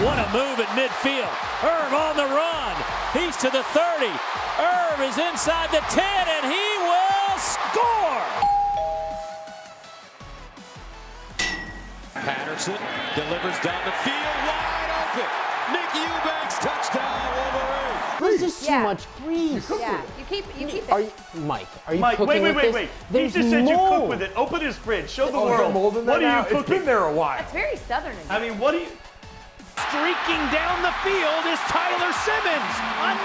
What a move at midfield. Irv on the run. He's to the 30. Irv is inside the 10, and he will score. Patterson delivers down the field, wide open. Nick Eubanks, touchdown, Wolverine. This is too much grease. Yeah, you keep it. Mike, are you Mike, cooking with this? wait. There's He just said you cook mold. with it. Open his fridge. Show the Oh, world. mold in there What are now? you cooking? It's been there a while. That's very southern. I mean, what do you... Streaking down the field is Tyler Simmons.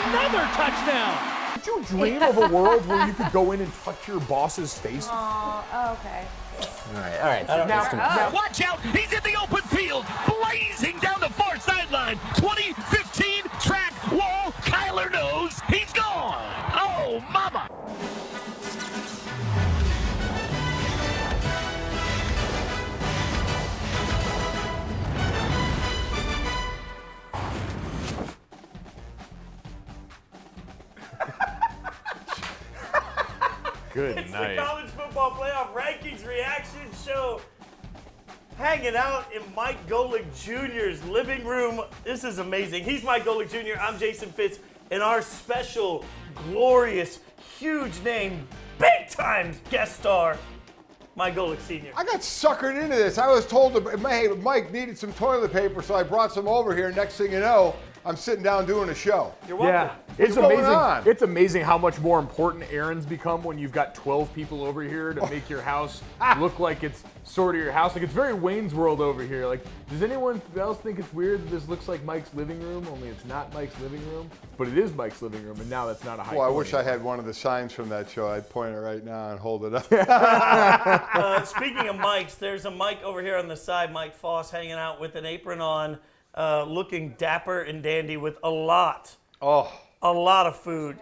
Another touchdown. Did you dream of a world where you could go in and touch your boss's face? Oh, okay. All right. Now, Watch out, he's in the open field, blazing down the far sideline. 2015 track wall, Kyler knows he's gone. Oh, mama. good It's night. the College Football Playoff Rankings Reaction Show. Hanging out in Mike Golic Jr.'s living room. This is amazing. He's Mike Golic Jr. I'm Jason Fitz. And our special, glorious, huge name, big time guest star, Mike Golic Sr. I got suckered into this. I was told, hey, Mike needed some toilet paper, so I brought some over here. Next thing you know, I'm sitting down doing a show. You're welcome. Yeah, it's What's going amazing. on? It's amazing how much more important errands become when you've got 12 people over here to make your house look like it's sort of your house. Like, it's very Wayne's World over here. Like, does anyone else think it's weird that this looks like Mike's living room? Only it's not Mike's living room, but it is Mike's living room, and now that's not a high. Well, I wish I had one of the signs from that show. I'd point it right now and hold it up. Speaking of mics, there's a mic over here on the side, Mike Foss hanging out with an apron on, looking dapper and dandy with a lot of food.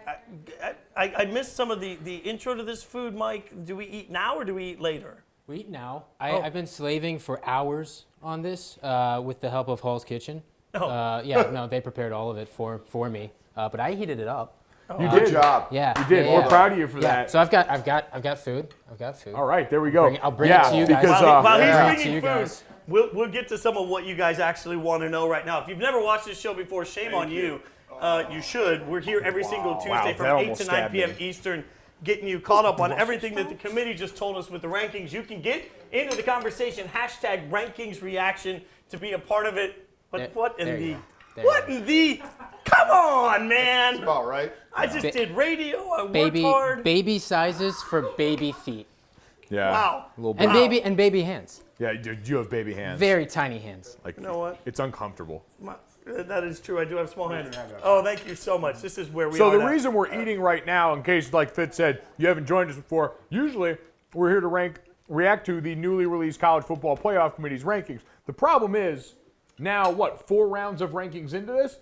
I missed some of the intro to this food, Mike. Do we eat now or do we eat later? We eat now. I've been slaving for hours on this with the help of Hall's Kitchen. They prepared all of it for me, but I heated it up. You Good did. job. Yeah, You did. yeah, We're yeah. proud of you for Yeah. that. So I've got food. All right, there we go. I'll bring it to you guys. Because, While Yeah. he's To bringing you food, guys. we'll get to some of what you guys actually want to know right now. If you've never watched this show before, shame on you. You should. We're here every single Tuesday Wow, that from 8 almost to 9 stabbed p.m. me. Eastern, getting you caught up on everything that the committee just told us with the rankings. You can get into the conversation, hashtag rankings reaction, to be a part of it. But what in the... Come on, man. About right. I just did radio. I worked Baby hard. baby sizes for baby feet Yeah. Wow. A little and bit. baby hands. Yeah, you have baby hands. Very tiny hands. Like, You know what? It's uncomfortable. That is true. I do have small hands. Oh, thank you so much. This is where we So are the now. reason we're eating right now, in case, like Fitz said, you haven't joined us before, usually we're here to react to the newly released College Football Playoff Committee's rankings. The problem is, now, 4 rounds of rankings into this?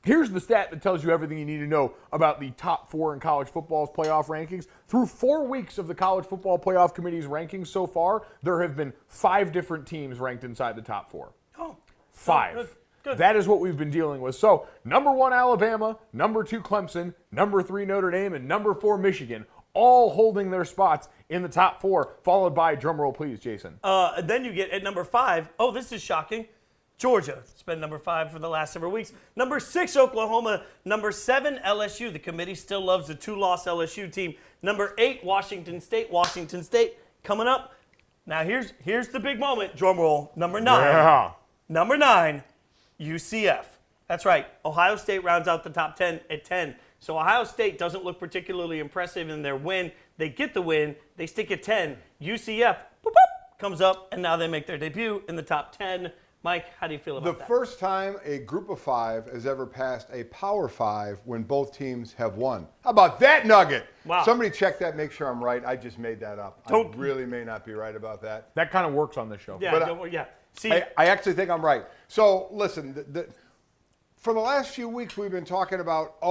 Here's the stat that tells you everything you need to know about the top 4 in college football's playoff rankings. Through 4 weeks of the College Football Playoff Committee's rankings so far, there have been 5 different teams ranked inside the top 4. Oh, 5. Good. That is what we've been dealing with. So, number 1, Alabama, number 2, Clemson, number 3, Notre Dame, and number 4, Michigan, all holding their spots in the top 4, followed by, drumroll please, Jason. Then you get at number 5. Oh, this is shocking. Georgia. It's been number 5 for the last several weeks. Number 6, Oklahoma. Number 7, LSU. The committee still loves the 2-loss LSU team. Number 8, Washington State. Washington State coming up. Now here's the big moment. Drum roll. Number 9. Yeah. Number 9, UCF. That's right. Ohio State rounds out the top 10 at 10. So Ohio State doesn't look particularly impressive in their win. They get the win. They stick at 10. UCF boop, boop, comes up, and now they make their debut in the top 10. Mike, how do you feel about that? The first time a group of 5 has ever passed a Power 5 when both teams have won. How about that nugget? Wow. Somebody check that, make sure I'm right. I just made that up. Don't- I really may not be right about that. That kind of works on this show. Yeah, but, yeah. See, I actually think I'm right. So, listen, for the last few weeks we've been talking about,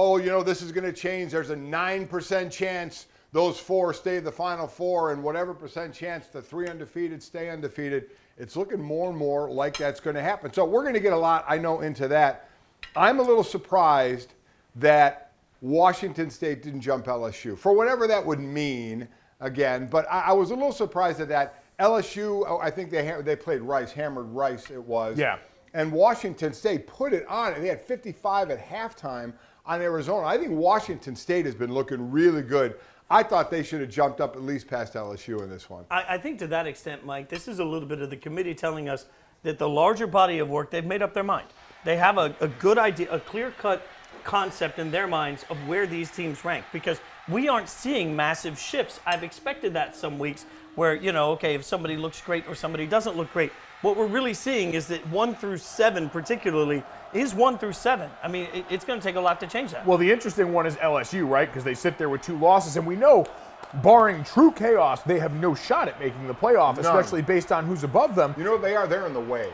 this is going to change. There's a 9% chance those 4 stay the Final 4 and whatever percent chance the 3 undefeated stay undefeated. It's looking more and more like that's going to happen. So we're going to get a lot, I know, into that. I'm a little surprised that Washington State didn't jump LSU, for whatever that would mean, again. But I was a little surprised at that. LSU, I think they played Rice, hammered Rice it was. Yeah. and Washington State put it on, and they had 55 at halftime on Arizona. I think Washington State has been looking really good. I thought they should have jumped up at least past LSU in this one. I think to that extent, Mike, this is a little bit of the committee telling us that the larger body of work, they've made up their mind. They have a good idea, a clear-cut concept in their minds of where these teams rank, because we aren't seeing massive shifts. I've expected that some weeks where, okay, if somebody looks great or somebody doesn't look great. What we're really seeing is that 1 through 7 particularly is 1 through 7. I mean, it's going to take a lot to change that. Well, the interesting one is LSU, right? Because they sit there with 2 losses, and we know, barring true chaos, they have no shot at making the playoff, especially based on who's above them. You know what they are? They're in the way.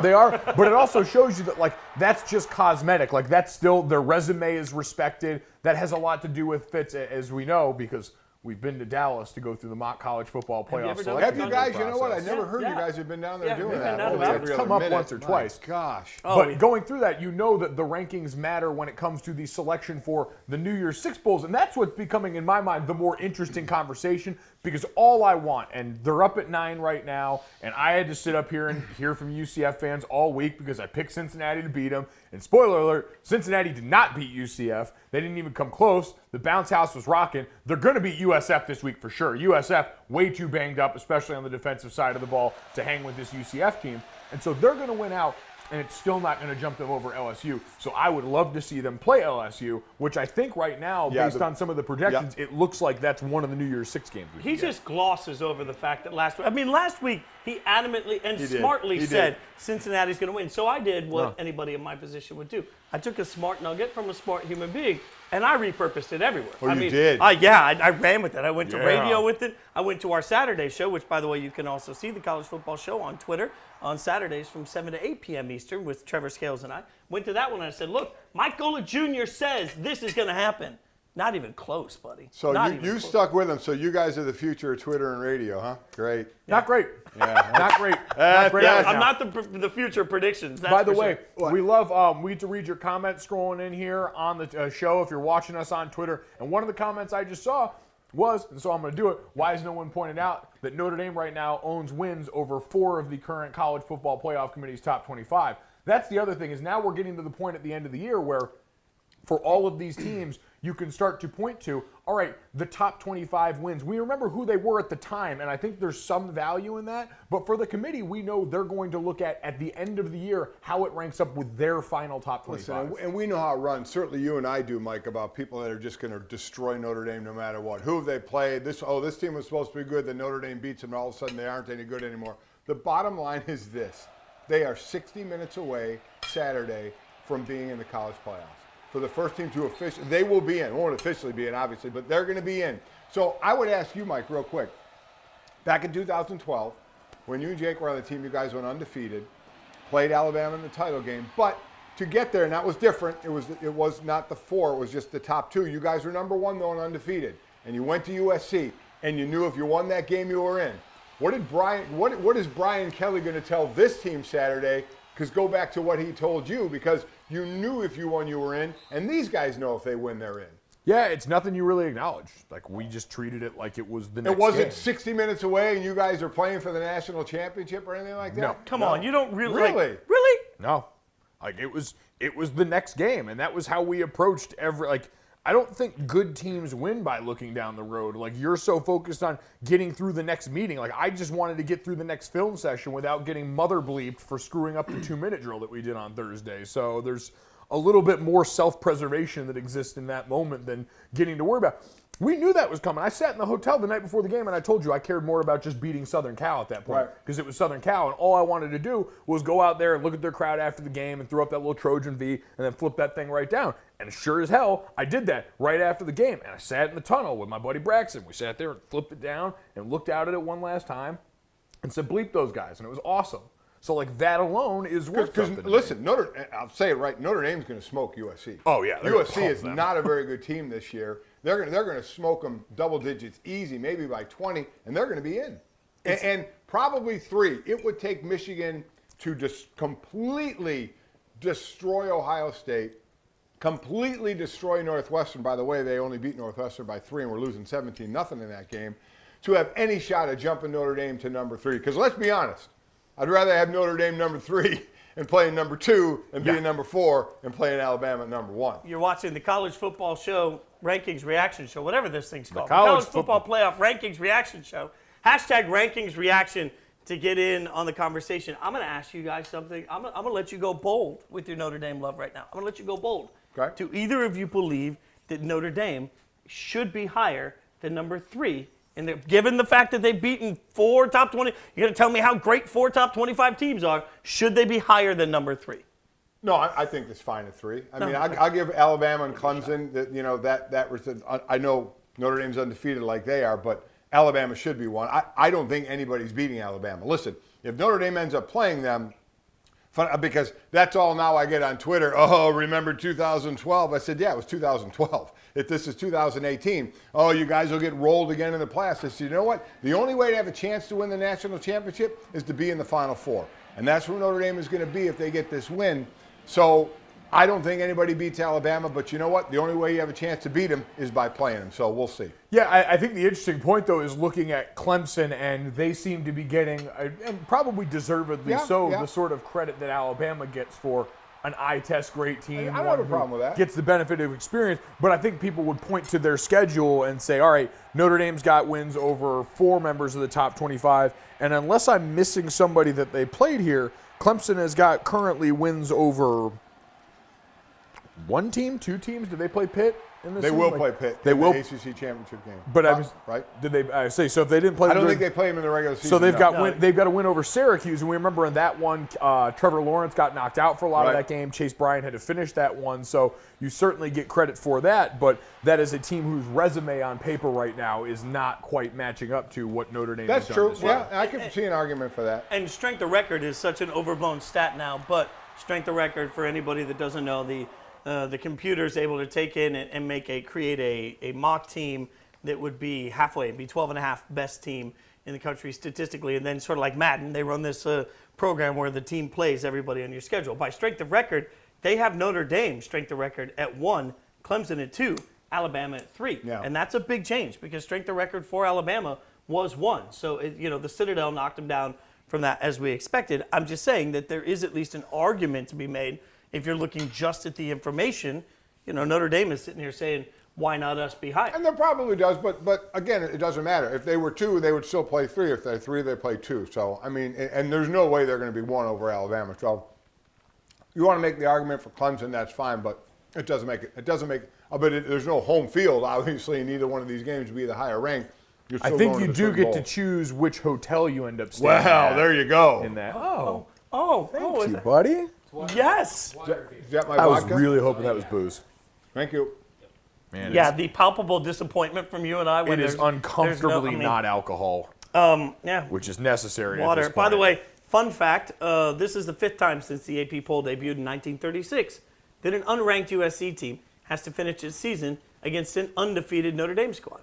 They are, but it also shows you that, that's just cosmetic. That's still, their resume is respected. That has a lot to do with Fitz, as we know, because we've been to Dallas to go through the mock college football playoff selection. Have you guys? You know what? I never heard you guys have been down there doing that. It's come up once or twice. Gosh. But going through that, you know that the rankings matter when it comes to the selection for the New Year's Six Bowls, and that's what's becoming, in my mind, the more interesting conversation, because all I want, and they're up at 9 right now, and I had to sit up here and hear from UCF fans all week because I picked Cincinnati to beat them, and spoiler alert, Cincinnati did not beat UCF. They didn't even come close. The bounce house was rocking. They're going to beat USF this week for sure. USF way too banged up, especially on the defensive side of the ball, to hang with this UCF team. And so they're going to win out, and it's still not going to jump them over LSU. So I would love to see them play LSU, which I think right now, based on some of the projections, it looks like that's one of the New Year's Six games. He just glosses over the fact that last week he adamantly and smartly said Cincinnati's going to win. So I did what anybody in my position would do. I took a smart nugget from a smart human being, and I repurposed it everywhere. Oh, you did? I ran with it. I went to radio with it. I went to our Saturday show, which, by the way, you can also see the college football show on Twitter on Saturdays from 7 to 8 p.m. Eastern with Trevor Scales and I. Went to that one and I said, look, Mike Golic Jr. says this is going to happen. Not even close, buddy. So you stuck with him. So you guys are the future of Twitter and radio, huh? Great. Not great. Yeah. Not great. Not great. I'm not the future predictions. That's By the way, What? we love, we get to read your comments scrolling in here on the show if you're watching us on Twitter. And one of the comments I just saw was, and so I'm going to do it, why has no one pointed out that Notre Dame right now owns wins over 4 of the current college football playoff committee's top 25? That's the other thing, is now we're getting to the point at the end of the year where for all of these teams, you can start to point to, all right, the top 25 wins. We remember who they were at the time, and I think there's some value in that. But for the committee, we know they're going to look at the end of the year, how it ranks up with their final top 25. Listen, and we know how it runs. Certainly you and I do, Mike, about people that are just going to destroy Notre Dame no matter what. Who have they played? This team was supposed to be good, then Notre Dame beats them, and all of a sudden they aren't any good anymore. The bottom line is this. They are 60 minutes away Saturday from being in the college playoffs. For the first team to officially, they will be in. Won't officially be in, obviously, but they're going to be in. So I would ask you, Mike, real quick. Back in 2012, when you and Jake were on the team, you guys went undefeated, played Alabama in the title game. But to get there, and that was different. It was not the 4. It was just the top 2. You guys were number 1 though and undefeated, and you went to USC, and you knew if you won that game, you were in. What is Brian Kelly going to tell this team Saturday? Because go back to what he told you, because you knew if you won, you were in, and these guys know if they win, they're in. Yeah, it's nothing you really acknowledge. We just treated it like it was the next It wasn't game. 60 minutes away and you guys are playing for the national championship or anything like that? No. Come on, you don't really. Really? Really? No. It was the next game, and that was how we approached every, I don't think good teams win by looking down the road. You're so focused on getting through the next meeting. I just wanted to get through the next film session without getting mother bleeped for screwing up the 2-minute drill that we did on Thursday. So there's a little bit more self-preservation that exists in that moment than getting to worry about. We knew that was coming. I sat in the hotel the night before the game, and I told you I cared more about just beating Southern Cal at that point because it was Southern Cal, and all I wanted to do was go out there and look at their crowd after the game and throw up that little Trojan V and then flip that thing right down. And sure as hell, I did that right after the game, and I sat in the tunnel with my buddy Braxton. We sat there and flipped it down and looked out at it one last time and said, bleep those guys, and it was awesome. So, that alone is worth something. Because, listen, I'll say it right, Notre Dame's going to smoke USC. Oh, yeah. USC is not a very good team this year. They're going to smoke them double digits easy, maybe by 20, and they're going to be in. And probably 3. It would take Michigan to just completely destroy Ohio State, completely destroy Northwestern. By the way, they only beat Northwestern by 3, and we're losing 17-0 in that game, to have any shot at jumping Notre Dame to number 3. Because let's be honest, I'd rather have Notre Dame number 3 and playing number 2 and being number 4 and playing Alabama at number 1. You're watching the college football show, rankings reaction show, whatever this thing's called. The college football playoff rankings reaction show. Hashtag rankings reaction to get in on the conversation. I'm going to ask you guys something. I'm going to let you go bold with your Notre Dame love right now. I'm going to let you go bold. Okay. Do either of you believe that Notre Dame should be higher than number 3? And given the fact that they've beaten 4 top 20, you're going to tell me how great 4 top 25 teams are. Should they be higher than number 3? No, I think it's fine at 3. I mean, I'll give Alabama and Clemson that was. I know Notre Dame's undefeated like they are, but Alabama should be 1. I don't think anybody's beating Alabama. Listen, if Notre Dame ends up playing them, because that's all now I get on Twitter. Oh, remember 2012? I said, yeah, it was 2012. If this is 2018, oh, you guys will get rolled again in the playoffs. I said, you know what? The only way to have a chance to win the national championship is to be in the Final Four. And that's where Notre Dame is going to be if they get this win. So I don't think anybody beats Alabama, but you know what? The only way you have a chance to beat them is by playing them. So we'll see. Yeah, I think the interesting point, though, is looking at Clemson, and they seem to be getting, and probably deservedly the sort of credit that Alabama gets for an eye test great team. I don't have a problem with that. Gets the benefit of experience, but I think people would point to their schedule and say, all right, Notre Dame's got wins over 4 members of the top 25, and unless I'm missing somebody that they played here, Clemson has got currently wins over 1 team, 2 teams. Do they play Pitt in this? They will play Pitt. They will. The ACC championship game. But right? Did they? I say so. If they didn't play, I don't think they play them in the regular season. So they've got they've got to win over Syracuse, and we remember in that one, Trevor Lawrence got knocked out for a lot of that game. Chase Bryant had to finish that one, so you certainly get credit for that. But that is a team whose resume on paper right now is not quite matching up to what Notre Dame has done. That's true. Yeah, I can see an argument for that. And strength of record is such an overblown stat now, but strength of record, for anybody that doesn't know, the computer is able to take in and create a mock team that would be halfway, be 12.5 best team in the country statistically, and then sort of like Madden, they run this program where the team plays everybody on your schedule. By strength of record, they have Notre Dame strength of record at 1, Clemson at 2, Alabama at 3. Yeah. And that's a big change because strength of record for Alabama was 1. So, the Citadel knocked them down from that as we expected. I'm just saying that there is at least an argument to be made. If you're looking just at the information, Notre Dame is sitting here saying, why not us be higher? And there probably does, but again, it doesn't matter. If they were 2, they would still play 3. If they're 3, they play 2. So, I mean, and there's no way they're going to be 1 over Alabama. So, you want to make the argument for Clemson, that's fine, but it doesn't make there's no home field, obviously, in either one of these games to be the higher rank. I think you do get to choose which hotel you end up staying at. Well, there you go. In that. Thank you, buddy. Yes. Is that my I was vodka? really hoping that was booze. Thank you. Man, Yeah, the palpable disappointment from you and I when it is uncomfortably not alcohol, yeah, which is necessary. water. At this By the point. way, fun fact, this is the 5th time since the AP poll debuted in 1936 that an unranked USC team has to finish its season against an undefeated Notre Dame squad.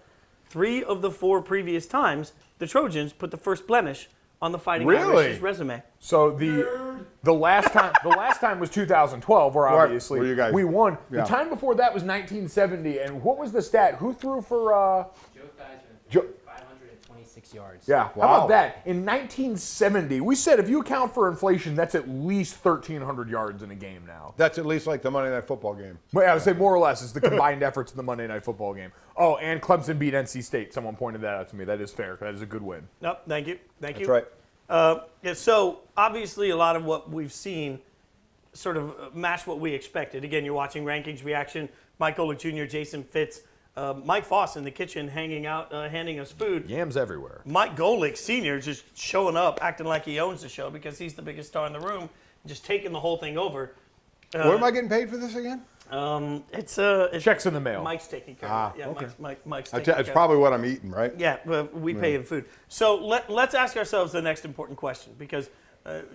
3 of the 4 previous times, the Trojans put the first blemish on the Fighting Irish's resume. So the last time was 2012, where obviously Where you guys- we won. Yeah. The time before that was 1970, and what was the stat? Who threw for? Joe Theismann, 526 yards. Yeah, Wow. how about that? In 1970, we said if you account for inflation, that's at least 1,300 yards in a game now. That's at least like the Monday Night Football game. Well, I would say more or less it's the combined efforts of the Monday Night Football game. Oh, and Clemson beat NC State. Someone pointed that out to me. That is fair. That is a good win. Nope, thank you. That's right. Yeah, so obviously a lot of what we've seen sort of match what we expected. Again, you're watching Rankings Reaction. Mike Golic Jr., Jason Fitz, Mike Foss in the kitchen hanging out, handing us food. Yams everywhere. Mike Golic Sr. just showing up, acting like he owns the show because he's the biggest star in the room, just taking the whole thing over. What am I getting paid for this again? It's Checks in the mail. Mike's taking care of it. Yeah, okay. Mike's taking care of it. It's probably what I'm eating, right? Yeah, we pay in food. So let's ask ourselves the next important question, because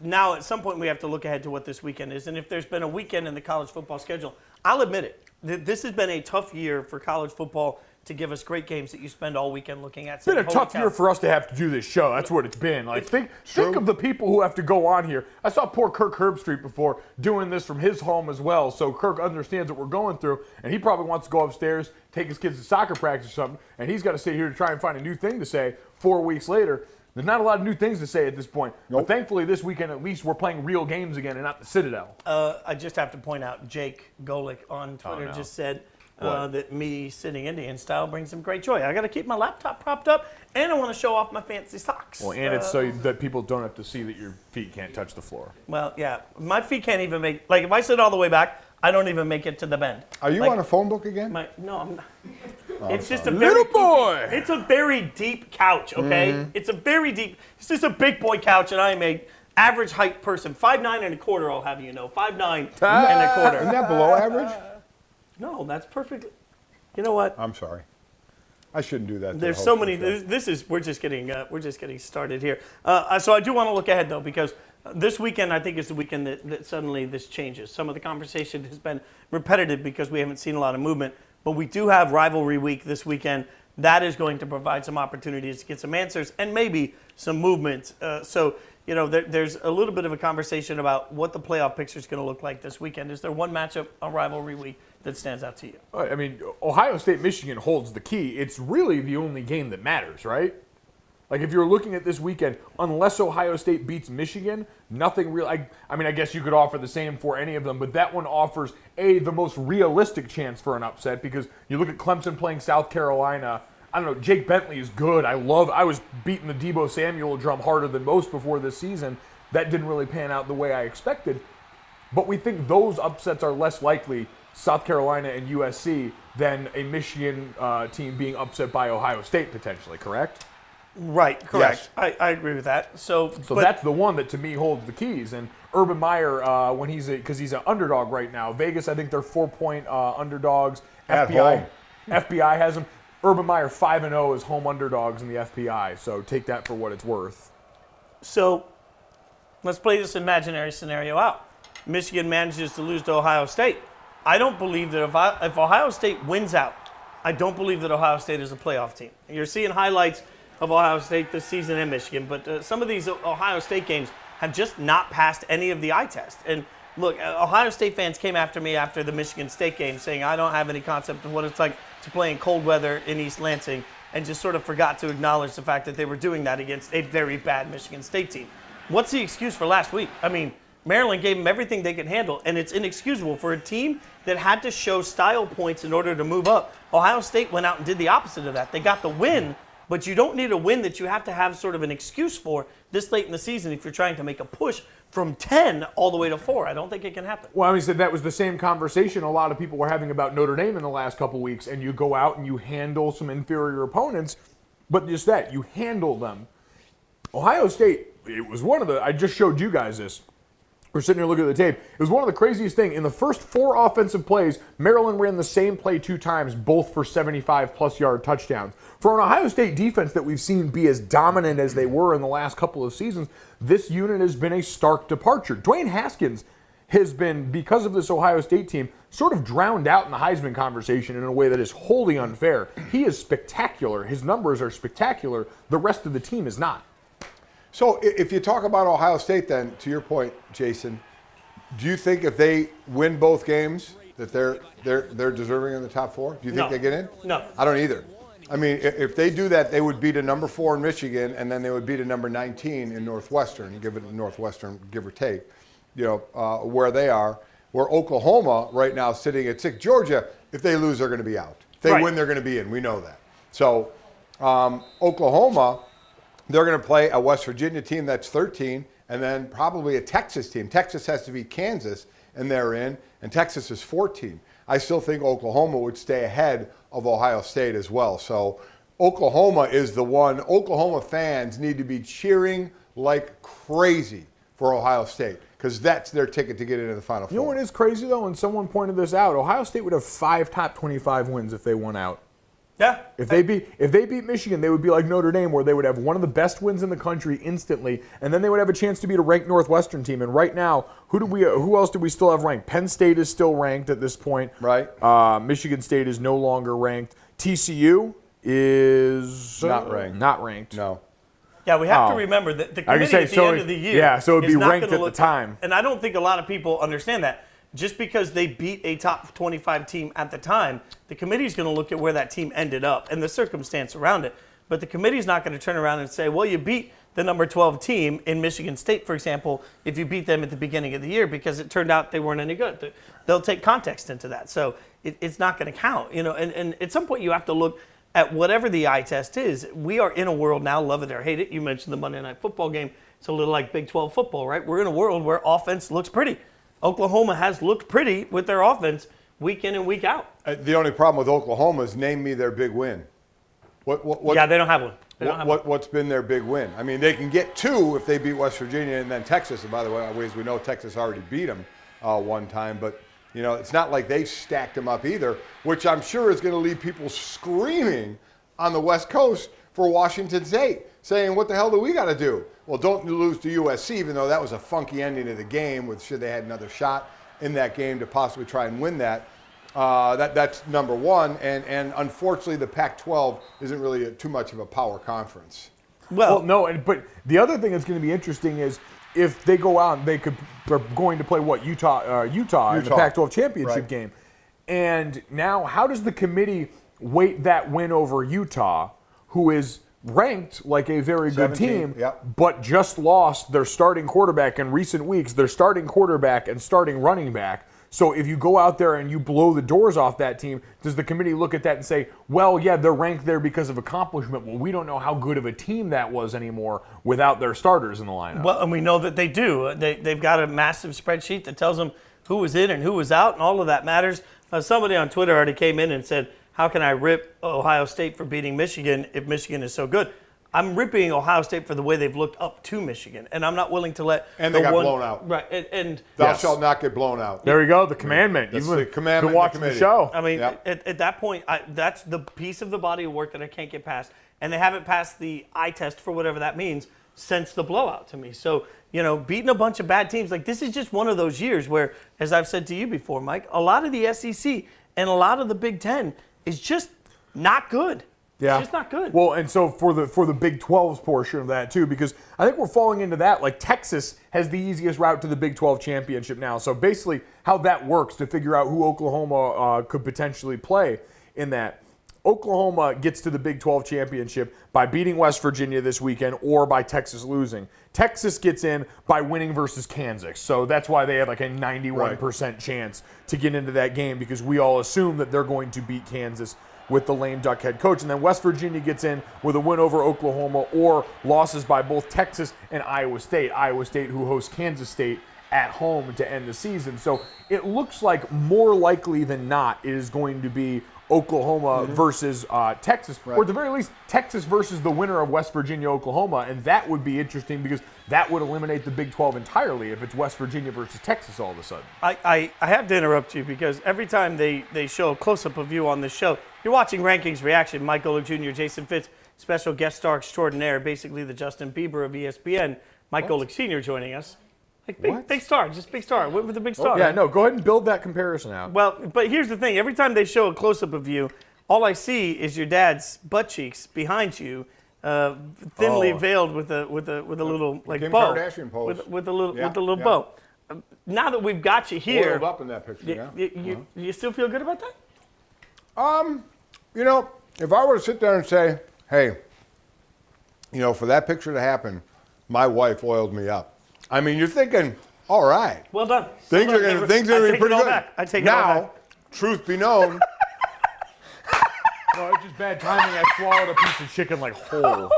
now at some point we have to look ahead to what this weekend is. And if there's been a weekend in the college football schedule, I'll admit it. This has been a tough year for college football to give us great games that you spend all weekend looking at. It's been a tough year for us to have to do this show. That's what it's been. Like, think of the people who have to go on here. I saw poor Kirk Herbstreit before doing this from his home as well. So Kirk understands what we're going through, and he probably wants to go upstairs, take his kids to soccer practice or something, and he's got to sit here to try and find a new thing to say 4 weeks later. There's not a lot of new things to say at this point. But thankfully, this weekend at least we're playing real games again and not the Citadel. I just have to point out, Jake Golic on Twitter just said that me sitting Indian style brings him great joy. I got to keep my laptop propped up, and I want to show off my fancy socks. Well, and it's so that people don't have to see that your feet can't touch the floor. Well, yeah, my feet can't even make, like if I sit all the way back, I don't even make it to the bend. Are you on a phone book again? No, I'm not. It's just a little boy. It's a very deep couch, okay? It's a very deep. It's just a big boy couch, and I am a average height person, 5'9" and a quarter. I'll have you know, 5'9" and a quarter. Isn't that below average? No, that's perfect. You know what? I'm sorry. I shouldn't do that. There's so many. We're just getting started here. So I do want to look ahead though, because this weekend I think is the weekend that suddenly this changes. Some of the conversation has been repetitive because we haven't seen a lot of movement. But we do have rivalry week this weekend. That is going to provide some opportunities to get some answers and maybe some movement. So, you know, there's a little bit of a conversation about what the playoff picture is going to look like this weekend. Is there one matchup on rivalry week that stands out to you? I mean, Ohio State-Michigan holds the key. It's really the only game that matters, right? Like, if you're looking at this weekend, unless Ohio State beats Michigan, nothing real. I mean, I guess you could offer the same for any of them, but that one offers, the most realistic chance for an upset because you look at Clemson playing South Carolina. I don't know, Jake Bentley is good. I was beating the Deebo Samuel drum harder than most before this season. That didn't really pan out the way I expected. But we think those upsets are less likely, South Carolina and USC, than a Michigan team being upset by Ohio State potentially, correct? Right, correct. Yes. I agree with that. So that's the one that to me holds the keys. And Urban Meyer, when he's an underdog right now. Vegas, I think they're 4-point underdogs. At home. FBI has them. Urban Meyer 5-0 as home underdogs in the FPI. So take that for what it's worth. So let's play this imaginary scenario out. Michigan manages to lose to Ohio State. I don't believe that if Ohio State wins out, I don't believe that Ohio State is a playoff team. You're seeing highlights of Ohio State this season in Michigan, but some of these Ohio State games have just not passed any of the eye test. And look, Ohio State fans came after me after the Michigan State game saying I don't have any concept of what it's like to play in cold weather in East Lansing, and just sort of forgot to acknowledge the fact that they were doing that against a very bad Michigan State team. What's the excuse for last week? I mean, Maryland gave them everything they could handle, and it's inexcusable for a team that had to show style points in order to move up. Ohio State went out and did the opposite of that. They got the win, but you don't need a win that you have to have sort of an excuse for this late in the season if you're trying to make a push from 10 all the way to 4. I don't think it can happen. Well, I mean, so that was the same conversation a lot of people were having about Notre Dame in the last couple weeks, and you go out and you handle some inferior opponents, but just that, you handle them. Ohio State, it was one of the, I just showed you guys this. We're sitting here looking at the tape. It was one of the craziest things. In the first 4 offensive plays, Maryland ran the same play 2 times, both for 75-plus yard touchdowns. For an Ohio State defense that we've seen be as dominant as they were in the last couple of seasons, this unit has been a stark departure. Dwayne Haskins has been, because of this Ohio State team, sort of drowned out in the Heisman conversation in a way that is wholly unfair. He is spectacular. His numbers are spectacular. The rest of the team is not. So if you talk about Ohio State then, to your point, Jason, do you think if they win both games that they're deserving in the top 4? Do you think they get in? No. I don't either. I mean, if they do that, they would beat a number 4 in Michigan, and then they would beat a number 19 in Northwestern, give it Northwestern, give or take, where they are. Where Oklahoma right now sitting at 6. Georgia, if they lose, they're going to be out. If they win, they're going to be in. We know that. So Oklahoma, they're going to play a West Virginia team that's 13, and then probably a Texas team. Texas has to beat Kansas, and they're in, and Texas is 14. I still think Oklahoma would stay ahead of Ohio State as well. So Oklahoma is the one. Oklahoma fans need to be cheering like crazy for Ohio State because that's their ticket to get into the Final Four. You know what is crazy, though, and someone pointed this out? Ohio State would have 5 top 25 wins if they won out. Yeah. If they beat Michigan, they would be like Notre Dame, where they would have one of the best wins in the country instantly, and then they would have a chance to beat a ranked Northwestern team. And right now, who else do we still have ranked? Penn State is still ranked at this point. Right. Michigan State is no longer ranked. TCU is not ranked. Not ranked. No. Yeah, we have to remember that the committee at the end of the year. Yeah, so it'd be ranked at the time. And I don't think a lot of people understand that. Just because they beat a top 25 team at the time, the committee's going to look at where that team ended up and the circumstance around it. But the committee's not going to turn around and say, well, you beat the number 12 team in Michigan State, for example, if you beat them at the beginning of the year because it turned out they weren't any good. They'll take context into that. So it's not going to count, and at some point you have to look at whatever the eye test is. We are in a world now, love it or hate it. You mentioned the Monday Night Football game. It's a little like Big 12 football, right? We're in a world where offense looks pretty. Oklahoma has looked pretty with their offense week in and week out. The only problem with Oklahoma is name me their big win. Yeah, they don't have one. What's been their big win? I mean, they can get 2 if they beat West Virginia and then Texas. And by the way, as we know, Texas already beat them one time. But, it's not like they stacked them up either, which I'm sure is going to leave people screaming on the West Coast for Washington State, saying, what the hell do we got to do? Well, don't lose to USC, even though that was a funky ending of the game, with should they had another shot in that game to possibly try and win that. That's number one, and unfortunately, the Pac-12 isn't really too much of a power conference. Well, no, but the other thing that's going to be interesting is if they go out and they're going to play Utah in the Pac-12 championship game, and now how does the committee weight that win over Utah, who is ranked like a very good team, but just lost their starting quarterback in recent weeks, their starting quarterback and starting running back. So if you go out there and you blow the doors off that team, does the committee look at that and say, well, yeah, they're ranked there because of accomplishment. Well, we don't know how good of a team that was anymore without their starters in the lineup. Well, and we know that they do. They've got a massive spreadsheet that tells them who was in and who was out, and all of that matters. Somebody on Twitter already came in and said, how can I rip Ohio State for beating Michigan if Michigan is so good? I'm ripping Ohio State for the way they've looked up to Michigan, and I'm not willing to let and they got blown out. Right, and thou shalt not get blown out. There we go, the commandment. That's You've the commandment. been watching the show. I mean, at that point, that's the piece of the body of work that I can't get past, and they haven't passed the eye test for whatever that means since the blowout to me. So, beating a bunch of bad teams, like this is just one of those years where, as I've said to you before, Mike, a lot of the SEC and a lot of the Big Ten is just not good. Yeah. It's just not good. Well, and so for the Big 12's portion of that too, because I think we're falling into that. Like Texas has the easiest route to the Big 12 championship now. So basically, how that works to figure out who Oklahoma could potentially play in that. Oklahoma gets to the Big 12 championship by beating West Virginia this weekend or by Texas losing. Texas gets in by winning versus Kansas. So that's why they have like a 91% chance to get into that game, because we all assume that they're going to beat Kansas with the lame duck head coach. And then West Virginia gets in with a win over Oklahoma or losses by both Texas and Iowa State. Iowa State, who hosts Kansas State at home to end the season. So it looks like more likely than not it is going to be Oklahoma versus Texas, or at the very least, Texas versus the winner of West Virginia, Oklahoma, and that would be interesting because that would eliminate the Big 12 entirely if it's West Virginia versus Texas all of a sudden. I have to interrupt you because every time they show a close-up of you on this show, you're watching Rankings Reaction. Mike Golic Jr., Jason Fitz, special guest star extraordinaire, basically the Justin Bieber of ESPN, Mike Golic Sr. joining us. Like big star, just big star. Went with the big star. Yeah, no, go ahead and build that comparison out. Well, but here's the thing. Every time they show a close-up of you, all I see is your dad's butt cheeks behind you, thinly veiled with a little like Kim bow. Kardashian pose. With a little bow. Now that we've got you here, oiled up in that picture. You still feel good about that? If I were to sit there and say, hey, for that picture to happen, my wife oiled me up. I mean, you're thinking, all right. Well done. Things are going to be pretty good. I take it all back. Now, truth be known. No, it's just bad timing. I swallowed a piece of chicken like whole.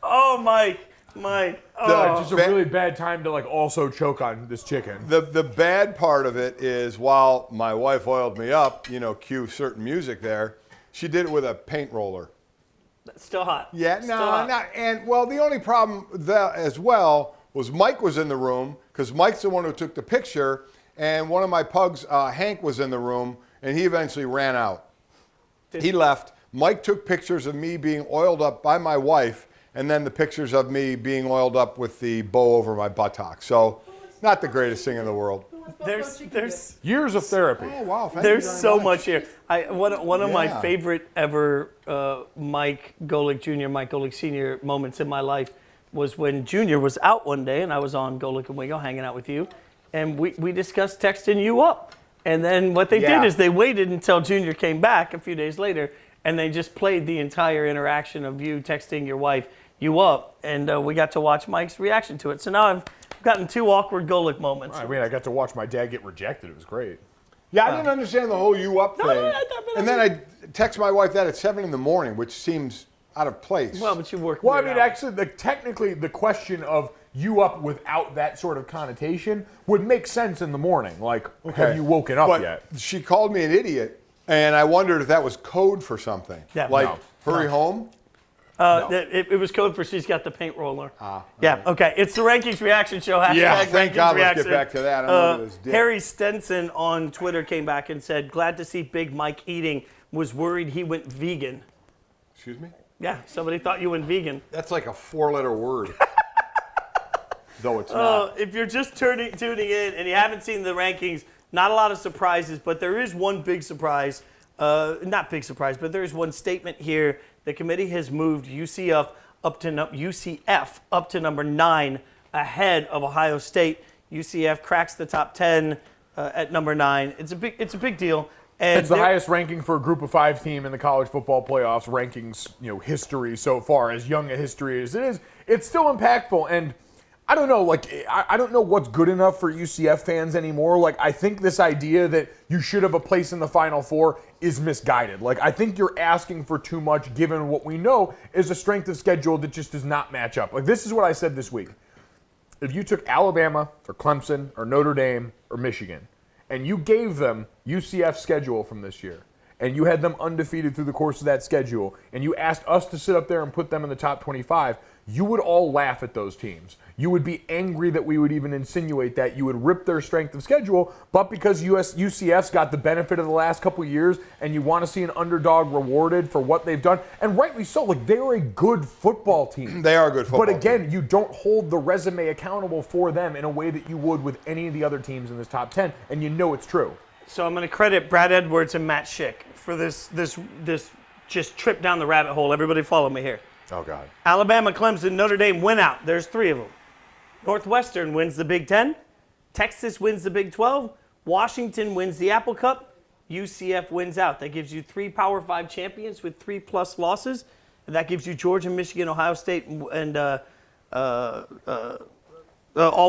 Oh, Mike. It's just a really bad time to also choke on this chicken. The bad part of it is while my wife oiled me up, cue certain music there, she did it with a paint roller. Still hot. Yeah, not. And, the only problem as well was Mike was in the room, because Mike's the one who took the picture, and one of my pugs, Hank, was in the room, and he eventually ran out. He left. Mike took pictures of me being oiled up by my wife, and then the pictures of me being oiled up with the bow over my buttock. So, not the greatest thing in the world. There's years of therapy. Oh, wow. There's so much here. One of my favorite ever Mike Golic Jr., Mike Golic Sr. moments in my life was when Junior was out one day, and I was on Golic and Wingo hanging out with you, and we discussed texting you up. And then what they did is they waited until Junior came back a few days later, and they just played the entire interaction of you texting your wife you up, and we got to watch Mike's reaction to it. So now I've gotten 2 awkward Golic moments. I mean, I got to watch my dad get rejected. It was great. Yeah, I didn't understand the whole you up thing. And then I text my wife that at 7 in the morning, which seems out of place. Well, but you work. Well, I mean, actually, technically, the question of you up without that sort of connotation would make sense in the morning. Like, have you woken up yet? She called me an idiot, and I wondered if that was code for something. Yeah. Like, hurry home? It was code for she's got the paint roller. Yeah, okay. It's the Rankings Reaction Show. Yeah, thank God. Reaction. Let's get back to that. I'm over this dick. Harry Stenson on Twitter came back and said, glad to see Big Mike eating. Was worried he went vegan. Excuse me? Yeah, somebody thought you went vegan. That's like a 4-letter word. Though it's not. If you're just tuning in and you haven't seen the rankings, not a lot of surprises, but there is one big surprise. Not big surprise, but there is one statement here. The committee has moved UCF up to number 9 ahead of Ohio State. UCF cracks the top 10 at number 9. It's a big deal. And it's the highest ranking for a Group of 5 team in the college football playoffs rankings, history so far. As young a history as it is, it's still impactful. And I don't know, I don't know what's good enough for UCF fans anymore. I think this idea that you should have a place in the Final Four is misguided. I think you're asking for too much given what we know is a strength of schedule that just does not match up. This is what I said this week. If you took Alabama or Clemson or Notre Dame or Michigan and you gave them UCF's schedule from this year, and you had them undefeated through the course of that schedule, and you asked us to sit up there and put them in the top 25, you would all laugh at those teams. You would be angry that we would even insinuate that. You would rip their strength of schedule, but because UCF's got the benefit of the last couple of years, and you want to see an underdog rewarded for what they've done, and rightly so, they are a good football team. They are a good football team. But again, you don't hold the resume accountable for them in a way that you would with any of the other teams in this top 10, and you know it's true. So I'm going to credit Brad Edwards and Matt Schick for this just trip down the rabbit hole. Everybody follow me here. Oh, God. Alabama, Clemson, Notre Dame win out. There's 3 of them. Northwestern wins the Big 10. Texas wins the Big 12. Washington wins the Apple Cup. UCF wins out. That gives you 3 Power 5 champions with 3+ losses. And that gives you Georgia, Michigan, Ohio State, and all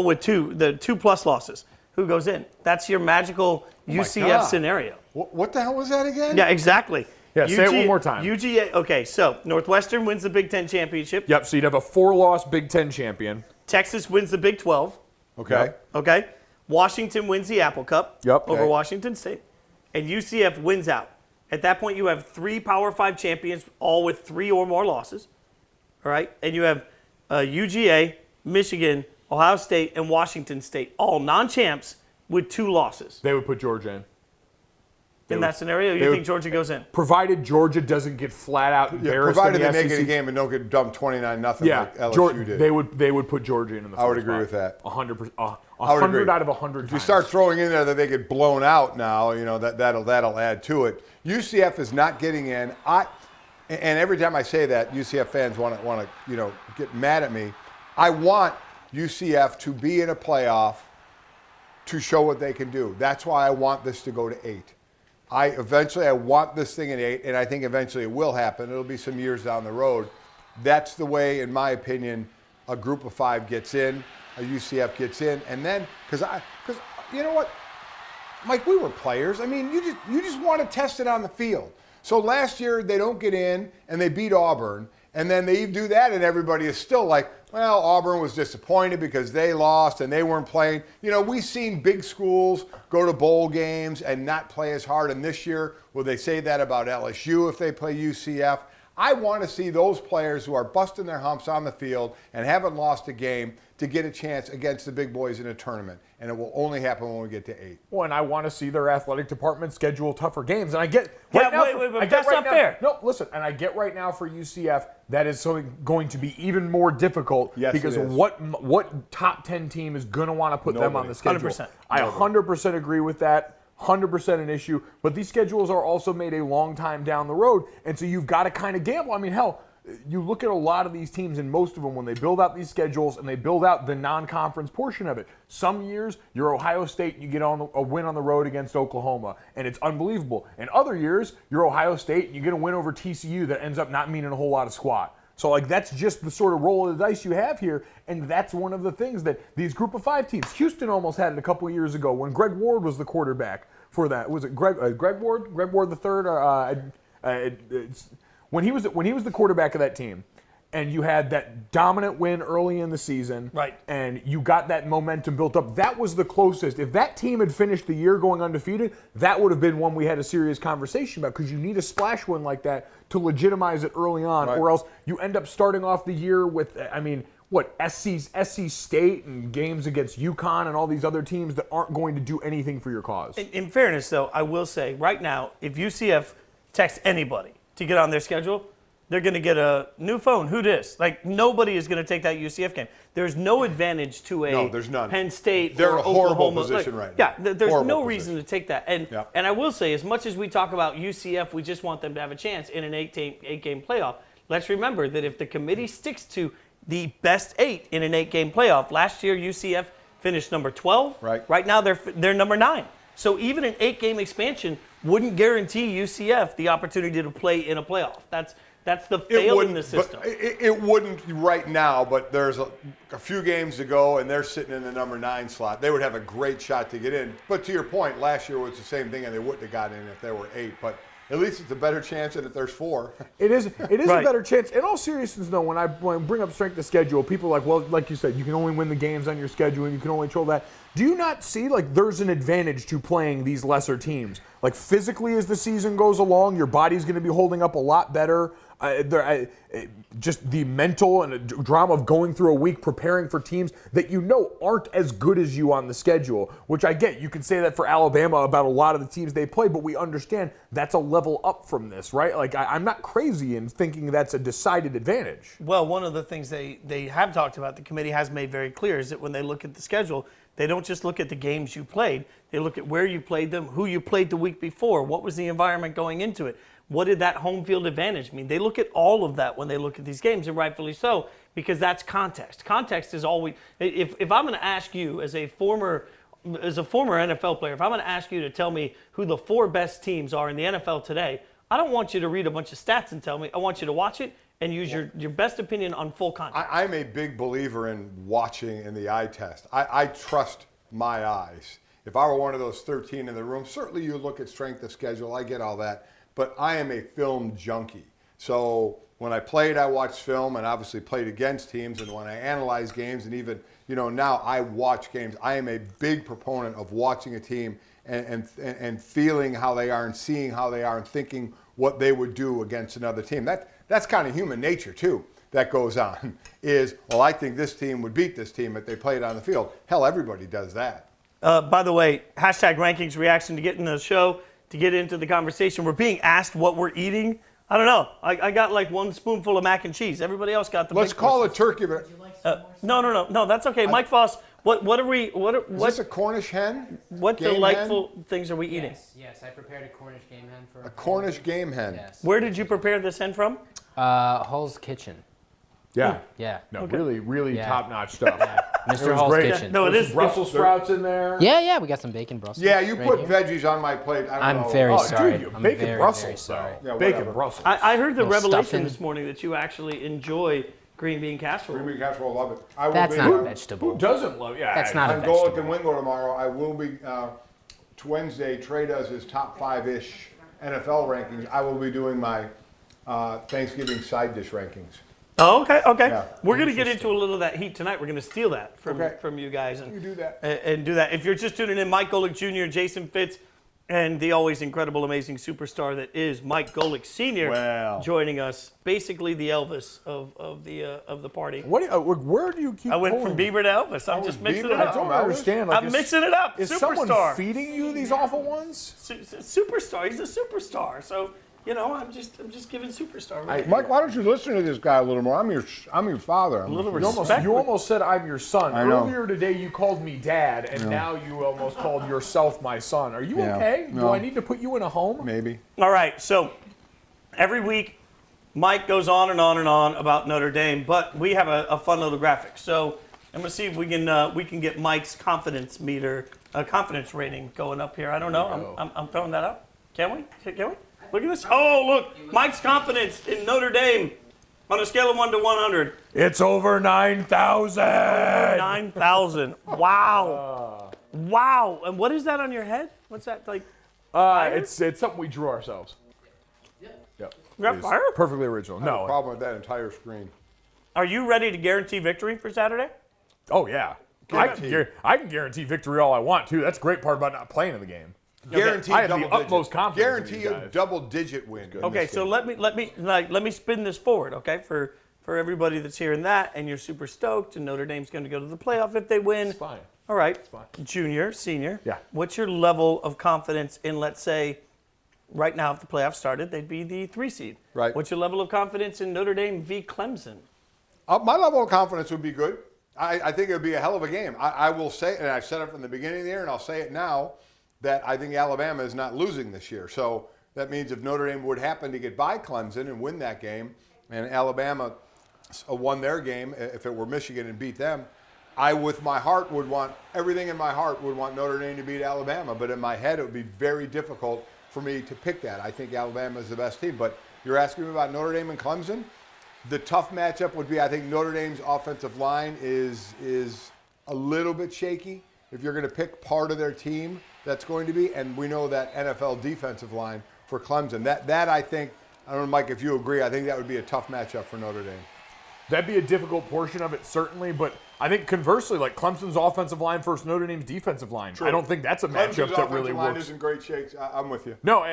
with 2+ losses. Who goes in? That's your magical UCF scenario. What the hell was that again? Yeah, exactly. Yeah, say it one more time. UGA. Okay, so Northwestern wins the Big 10 championship. Yep, so you'd have a 4-loss Big 10 champion. Texas wins the Big 12. Okay. Yep. Okay. Washington wins the Apple Cup over Washington State. And UCF wins out. At that point, you have 3 Power 5 champions, all with 3 or more losses. All right? And you have UGA, Michigan, Ohio State, and Washington State, all non-champs with 2 losses. They would put Georgia in. In that scenario, you think Georgia goes in? Provided Georgia doesn't get flat out embarrassed. Provided in the they make SEC. it a game and don't get dumped 29-0 like LSU Georgia, did. they would put Georgia in the I would first agree spot. with that. 100%. I would agree. 100 out of 100 If you start throwing in there that they get blown out now, that'll add to it. UCF is not getting in. And every time I say that, UCF fans want to get mad at me. I want UCF to be in a playoff to show what they can do. That's why I want this to go to 8. I want this thing at 8, and I think eventually it will happen. It'll be some years down the road. That's the way, in my opinion, a Group of 5 gets in, a UCF gets in, and then because you know what, Mike, we were players. I mean, you just want to test it on the field. So last year they don't get in and they beat Auburn, and then they do that, and everybody is still like, well, Auburn was disappointed because they lost and they weren't playing. We've seen big schools go to bowl games and not play as hard. And this year, will they say that about LSU if they play UCF? I want to see those players who are busting their humps on the field and haven't lost a game to get a chance against the big boys in a tournament. And it will only happen when we get to 8. Well, and I want to see their athletic department schedule tougher games. And I get wait, that's not fair. No, listen, and I get right now for UCF that is going to be even more difficult because what top 10 team is going to want to put them on the schedule? 100%. I 100% agree with that. 100% an issue, but these schedules are also made a long time down the road, and so you've got to kind of gamble. I mean, hell, you look at a lot of these teams, and most of them, when they build out these schedules and they build out the non-conference portion of it, some years you're Ohio State and you get on a win on the road against Oklahoma, and it's unbelievable. And other years you're Ohio State and you get a win over TCU that ends up not meaning a whole lot of squat. So, like, that's just the sort of roll of the dice you have here, and that's one of the things that these Group of 5 teams, Houston almost had it a couple of years ago when Greg Ward was the quarterback for that. Was it Greg Ward? Greg Ward the third? When he was the quarterback of that team, and you had that dominant win early in the season, right? And you got that momentum built up. That was the closest. If that team had finished the year going undefeated, that would have been one we had a serious conversation about, because you need a splash win like that to legitimize it early on, right. Or else you end up starting off the year with, SC State and games against UConn and all these other teams that aren't going to do anything for your cause. In fairness, though, I will say right now, if UCF texts anybody to get on their schedule, they're going to get a new phone. Who dis? Like, nobody is going to take that UCF game. There's no advantage to a there's none. Penn State They're or in a horrible Oklahoma. position right now. now. Yeah, there's horrible no position. reason to take that. And I will say, as much as we talk about UCF, we just want them to have a chance in an eight-game playoff. Let's remember that if the committee sticks to the best 8 in an 8-game playoff, last year UCF finished number 12. Right. Right now they're number 9. So even an 8-game expansion wouldn't guarantee UCF the opportunity to play in a playoff. That's the fail in the system. It wouldn't right now, but there's a few games to go, and they're sitting in the number 9 slot. They would have a great shot to get in. But to your point, last year was the same thing, and they wouldn't have got in if there were 8. But at least it's a better chance than if there's 4. It is Right. a better chance. In all seriousness, though, when I bring up strength of schedule, people are like, well, like you said, you can only win the games on your schedule, and you can only control that. Do you not see, like, there's an advantage to playing these lesser teams? Like, physically, as the season goes along, your body's going to be holding up a lot better. Just the mental and drama of going through a week preparing for teams that you know aren't as good as you on the schedule, which I get. You can say that for Alabama about a lot of the teams they play, but we understand that's a level up from this, right? Like, I'm not crazy in thinking that's a decided advantage. Well, one of the things they have talked about, the committee has made very clear, is that when they look at the schedule, they don't just look at the games you played. They look at where you played them, who you played the week before, what was the environment going into it. What did that home field advantage mean? They look at all of that when they look at these games, and rightfully so, because that's context. Context is all we. If I'm going to ask you as a former NFL player, if I'm going to ask you to tell me who the 4 best teams are in the NFL today, I don't want you to read a bunch of stats and tell me. I want you to watch it and use your best opinion on full context. I'm a big believer in watching in the eye test. I trust my eyes. If I were one of those 13 in the room, certainly you look at strength of schedule. I get all that. But I am a film junkie. So when I played, I watched film and obviously played against teams. And when I analyze games, and even, now I watch games. I am a big proponent of watching a team and feeling how they are and seeing how they are and thinking what they would do against another team. That's kind of human nature, too, that goes on. I think this team would beat this team if they played on the field. Hell, everybody does that. By the way, #rankings reaction to get in the show. To get into the conversation, we're being asked what we're eating. I don't know. I got like 1 spoonful of mac and cheese. Everybody else got the. Let's call it turkey. But no. That's okay. Mike Foss, what are we? Is this a Cornish hen? What delightful things are we eating? Yes, I prepared a Cornish game hen for. A Cornish game hen. Yes. Where did you prepare this hen from? Hall's Kitchen. Yeah. Yeah. No, really Yeah. top-notch stuff. Mr. Hall's great. Kitchen. No, it is Brussels sprouts in there. Yeah, we got some bacon Brussels. Yeah, you right put here. veggies on my plate. I don't know. very Oh, sorry. dude, I'm bacon very, Brussels, very sorry. Yeah, Bacon whatever. Brussels. I heard the Little revelation stuffing. this morning that you actually enjoy green bean casserole. Green bean casserole, love it. I will That's be, not a Who vegetable. doesn't love? Yeah, That's not a on Golic vegetable. and Wingo tomorrow. I will be Wednesday. Trey does his top 5-ish NFL rankings. I will be doing my Thanksgiving side dish rankings. Oh, okay. Yeah. We're going to get into a little of that heat tonight. We're going to steal that Okay. from you guys. And, You do that. And do that. If you're just tuning in, Mike Golic Jr., Jason Fitz, and the always incredible, amazing superstar that is Mike Golic Sr. Wow. joining us. Basically the Elvis of the party. Where do you keep I went pulling from Bieber to Elvis. I'm just mixing it Bieber? I up. don't understand. Like, I'm mixing it up. Is Superstar. someone feeding you these awful ones? Superstar. He's a superstar. So, I'm just giving superstar. Right? Mike, why don't you listen to this guy a little more? I'm your father. A little You respect. almost said I'm your son. I know. Earlier today you called me dad, and now you almost called yourself my son. Are you Yeah. okay? Do No. I need to put you in a home? Maybe. All right, so every week Mike goes on and on and on about Notre Dame, but we have a fun little graphic. So I'm gonna see if we can get Mike's confidence meter, confidence rating going up here. I don't know. I'm throwing that up. Can we? Can we? Look at this. Oh, look, Mike's confidence in Notre Dame. On a scale of 1 to 100. It's over 9,000. 9,000. Wow. Wow. And what is that on your head? What's that like? It's something we drew ourselves. Yep. You got fire? Perfectly original. I have a No. problem with that entire screen. Are you ready to guarantee victory for Saturday? Oh yeah. I can guarantee victory all I want too. That's the great part about not playing in the game. Guarantee I have double the utmost digit. confidence in Guarantee these a guys. double-digit win. in Okay, this so game. let me spin this forward, okay, for everybody that's hearing that, and you're super stoked, and Notre Dame's going to go to the playoff if they win. It's fine. All right, fine. junior, senior. Yeah. What's your level of confidence in, let's say, right now if the playoffs started, they'd be the 3 seed. Right. What's your level of confidence in Notre Dame v. Clemson? My level of confidence would be good. I think it would be a hell of a game. I will say, and I've said it from the beginning of the year, and I'll say it now, that I think Alabama is not losing this year. So that means if Notre Dame would happen to get by Clemson and win that game, and Alabama won their game, if it were Michigan and beat them, I, with my heart, would want, everything in my heart would want Notre Dame to beat Alabama. But in my head, it would be very difficult for me to pick that. I think Alabama is the best team. But you're asking me about Notre Dame and Clemson? The tough matchup would be, I think Notre Dame's offensive line is a little bit shaky. If you're going to pick part of their team, that's going to be, and we know that NFL defensive line for Clemson. That I think, I don't know, Mike, if you agree, I think that would be a tough matchup for Notre Dame. That'd be a difficult portion of it, certainly, but I think conversely, like Clemson's offensive line versus Notre Dame's defensive line, I don't think that's a matchup that really line works. isn't great shakes. I'm with you. No,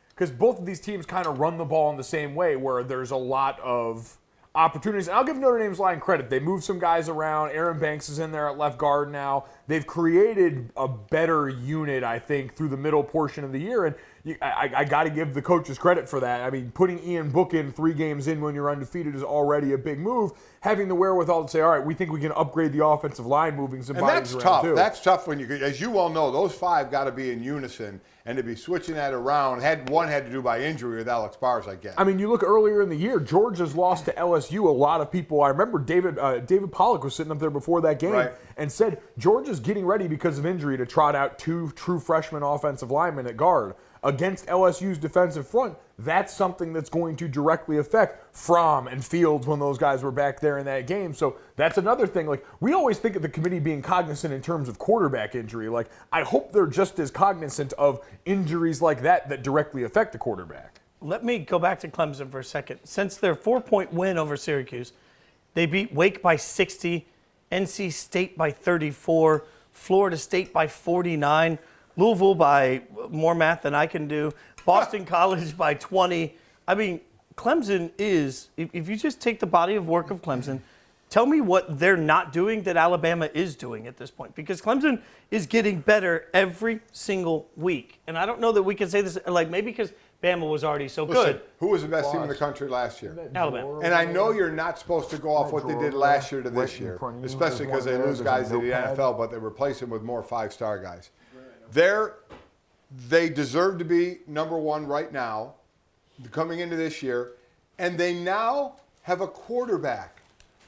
because both of these teams kind of run the ball in the same way, where there's a lot of opportunities. And I'll give Notre Dame's line credit. They moved some guys around. Aaron Banks is in there at left guard now. They've created a better unit, I think, through the middle portion of the year. And I got to give the coaches credit for that. I mean, putting Ian Book in 3 games in when you're undefeated is already a big move. Having the wherewithal to say, all right, we think we can upgrade the offensive line, moving some bodies around tough. too. That's tough when you, as you well know, those 5 got to be in unison, and to be switching that around, one had to do by injury with Alex Bars, I guess. I mean, you look earlier in the year, Georgia's lost to LSU. A lot of people, I remember David Pollock was sitting up there before that game and said Georgia's getting ready because of injury to trot out 2 true freshman offensive linemen at guard. Against LSU's defensive front, that's something that's going to directly affect Fromm and Fields when those guys were back there in that game. So that's another thing. Like, we always think of the committee being cognizant in terms of quarterback injury. Like, I hope they're just as cognizant of injuries like that directly affect the quarterback. Let me go back to Clemson for a second. Since their 4-point win over Syracuse, they beat Wake by 60, NC State by 34, Florida State by 49, Louisville by more math than I can do, Boston College by 20. I mean, Clemson is, if you just take the body of work of Clemson, tell me what they're not doing that Alabama is doing at this point. Because Clemson is getting better every single week. And I don't know that we can say this, like maybe because Bama was already so good. Who was the best team in the country last year? Alabama. And I know you're not supposed to go off what they did last year to this year, especially because they lose guys to the NFL, but they replace them with more 5-star guys. They deserve to be number 1 right now, coming into this year, and they now have a quarterback.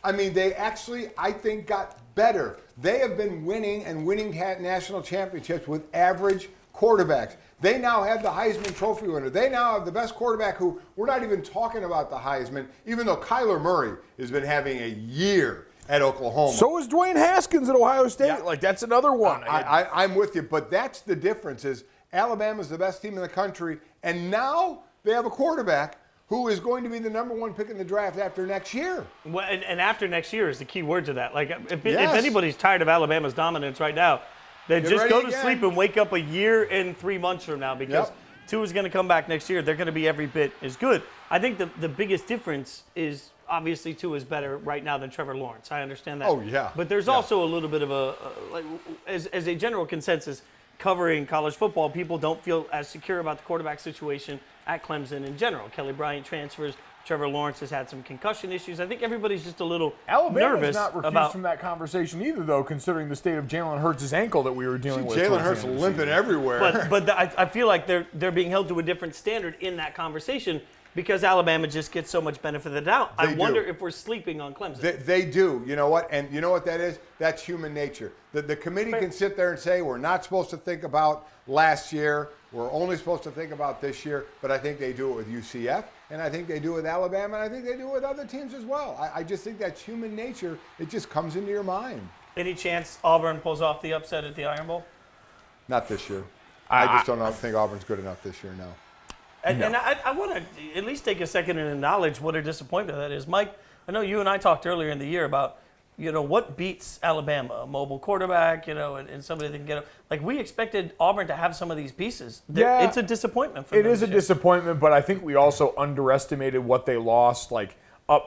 I mean, they actually, I think, got better. They have been winning and winning national championships with average quarterbacks. They now have the Heisman Trophy winner. They now have the best quarterback who, we're not even talking about the Heisman, even though Kyler Murray has been having a year at Oklahoma. So is Dwayne Haskins at Ohio State. Yeah. Like, that's another one. I'm with you, but that's the difference is Alabama's the best team in the country, and now they have a quarterback who is going to be the number 1 pick in the draft after next year. Well, and after next year is the key word to that. Like, if anybody's tired of Alabama's dominance right now, then just go to sleep and wake up a year and 3 months from now because Tua's going to come back next year. They're going to be every bit as good. I think the biggest difference is obviously Tua's better right now than Trevor Lawrence. I understand that. Oh, yeah. But there's also a little bit of as a general consensus, covering college football, people don't feel as secure about the quarterback situation at Clemson in general. Kelly Bryant transfers. Trevor Lawrence has had some concussion issues. I think everybody's just a little nervous not refused from that conversation either, though, considering the state of Jalen Hurts' ankle that we were dealing with. Jalen Hurts limping everywhere. But I feel like they're being held to a different standard in that conversation because Alabama just gets so much benefit of the doubt. I wonder if we're sleeping on Clemson. They do. You know what? And you know what that is? That's human nature. The committee can sit there and say, we're not supposed to think about last year. We're only supposed to think about this year. But I think they do it with UCF, and I think they do with Alabama, and I think they do with other teams as well. I just think that's human nature. It just comes into your mind. Any chance Auburn pulls off the upset at the Iron Bowl? Not this year. I just don't think Auburn's good enough this year, no. And I want to at least take a second and acknowledge what a disappointment that is. Mike, I know you and I talked earlier in the year about, what beats Alabama? A mobile quarterback, and somebody that can get up. Like, we expected Auburn to have some of these pieces. Yeah, it's a disappointment for them. It is a disappointment, but I think we also underestimated what they lost. Like,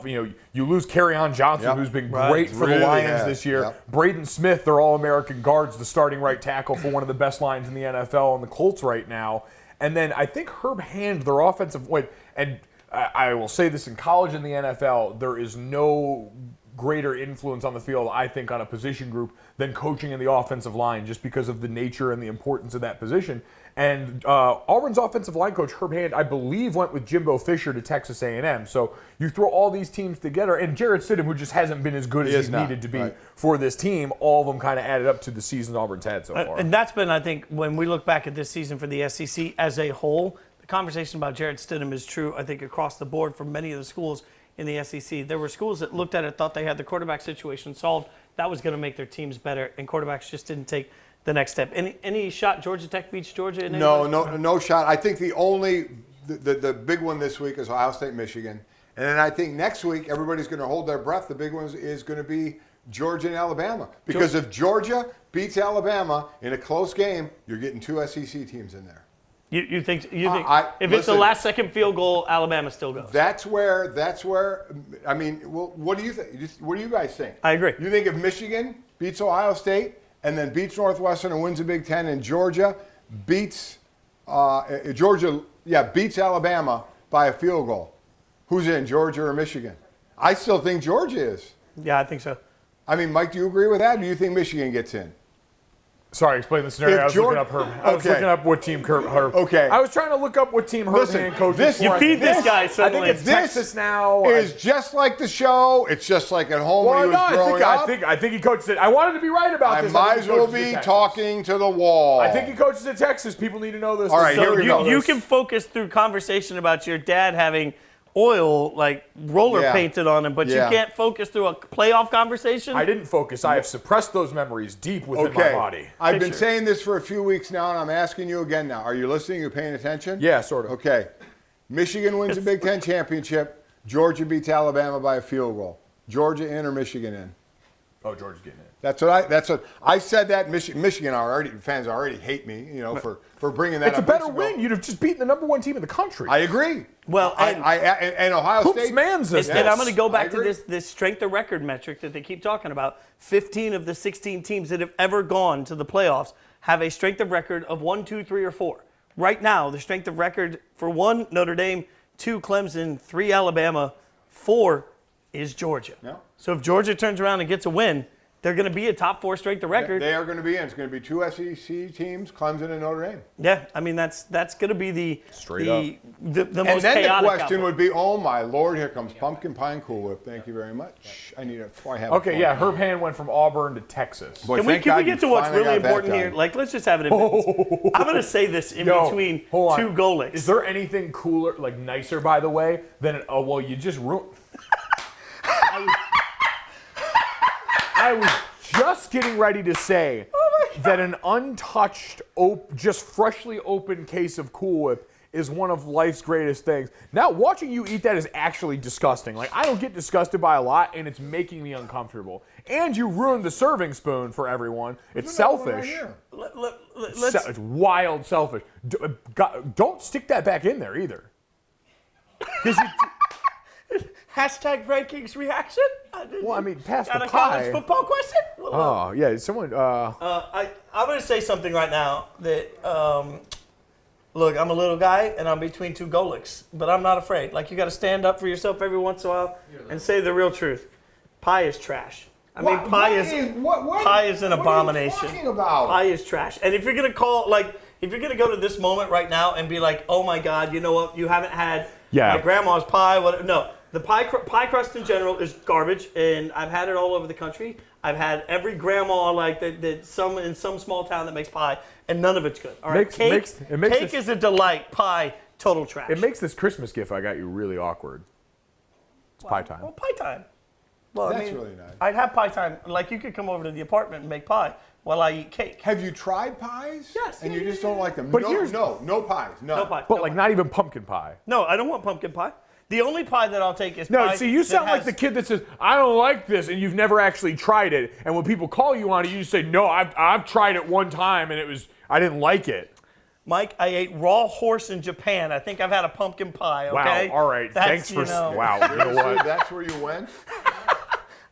you lose Kerryon Johnson, who's been great for the Lions this year. Yep. Braden Smith, their All-American guards, the starting right tackle for one of the best lines in the NFL on the Colts right now. And then I think Herb Hand, their offensive and I will say this in college and the NFL, there is no greater influence on the field, I think, on a position group than coaching in the offensive line, just because of the nature and the importance of that position. And Auburn's offensive line coach, Herb Hand, I believe went with Jimbo Fisher to Texas A&M. So you throw all these teams together, and Jarrett Stidham, who just hasn't been as good as he needed to be for this team, all of them kind of added up to the season Auburn's had so far. And that's been, I think, when we look back at this season for the SEC as a whole, the conversation about Jarrett Stidham is true, I think, across the board for many of the schools in the SEC. There were schools that looked at it, thought they had the quarterback situation solved. That was going to make their teams better, and quarterbacks just didn't take the next step. Any shot Georgia Tech beats Georgia? No shot. I think the big one this week is Ohio State, Michigan. And then I think next week everybody's going to hold their breath. The big one is going to be Georgia and Alabama. Because if Georgia beats Alabama in a close game, you're getting two SEC teams in there. You think if it's the last second field goal, Alabama still goes? That's where. I mean, well, what do you think? What do you guys think? I agree. You think if Michigan beats Ohio State and then beats Northwestern and wins the Big Ten, and Georgia beats beats Alabama by a field goal, who's in, Georgia or Michigan? I still think Georgia is. Yeah, I think so. I mean, Mike, do you agree with that? Or do you think Michigan gets in? Sorry, explain the scenario. I was looking up Herb. I was looking up what team Herb. Okay. I was trying to look up what team Herb Hand coaches. You feed this guy suddenly. I think it's Texas now. Is just like the show. It's just like at home when he was growing up. I think he coaches it. I wanted to be right about this. I might as well be talking to the wall. I think he coaches at Texas. People need to know this. All right, so here we go. You can focus through conversation about your dad having oil roller painted on him, but you can't focus through a playoff conversation? I didn't focus. I have suppressed those memories deep within my body. I've been saying this for a few weeks now, and I'm asking you again now. Are you listening? Are you paying attention? Yeah, sort of. Okay. Michigan wins the Big Ten championship. Georgia beats Alabama by a field goal. Georgia in or Michigan in? Oh, Georgia's getting in. That's what I said. That Michigan fans already hate me, for bringing that up. It's a better win. You'd have just beaten the number one team in the country. I agree. Well, and Ohio State. And I'm going to go back to this strength of record metric that they keep talking about. 15 of the 16 teams that have ever gone to the playoffs have a strength of record of 1, 2, 3, or 4. Right now, the strength of record for 1, Notre Dame, 2, Clemson, 3, Alabama, 4 is Georgia. Yeah. So if Georgia turns around and gets a win, they're going to be a top 4 strength of record. They are going to be in. It's going to be 2 SEC teams, Clemson and Notre Dame. Yeah, I mean that's going to be the most chaotic. And then the question would be, oh my Lord, here comes pumpkin pie Cool Whip. Thank you very much. I need it before I have. Okay, Herb Hand went from Auburn to Texas. Boy, can we get to what's really important here? Let's just have it in minutes. I'm going to say this in between two Golics. Is there anything cooler, nicer, by the way, than you just ruined? I was just getting ready to say that an untouched, just freshly opened case of Cool Whip is one of life's greatest things. Now, watching you eat that is actually disgusting. I don't get disgusted by a lot, and it's making me uncomfortable. And you ruined the serving spoon for everyone. It's selfish. It's wild selfish. Don't stick that back in there either. Hashtag rankings reaction? Well, I mean, pass the pie. A college football question? Oh, yeah. Someone. I'm going to say something right now that, look, I'm a little guy and I'm between two Golics, but I'm not afraid. You got to stand up for yourself every once in a while and say the real truth. Pie is trash. Pie is an abomination. What are you talking about? Pie is trash. And if you're going to if you're going to go to this moment right now and be like, oh my God, you know what? You haven't had my grandma's pie. No. The pie crust in general is garbage, and I've had it all over the country. I've had every grandma that in some small town that makes pie, and none of it's good. All right, cake is a delight. Pie total trash. It makes this Christmas gift I got you really awkward. It's pie time. Well, pie time. Well, That's really nice. I'd have pie time. Like, you could come over to the apartment and make pie while I eat cake. Have you tried pies? Yes. And you just don't like them? But no, here's- no pies. None. No pie. But no like pie. not even pumpkin pie. No, I don't want pumpkin pie. The only pie that I'll take is No, pie see, you that sound like has- the kid that says, I don't like this, and you've never actually tried it. And when people call you on it, you just say, no, I've tried it one time, and I didn't like it. Mike, I ate raw horse in Japan. I think I've had a pumpkin pie, okay? Wow, all right. Thanks for, wow, you know what? That's where you went?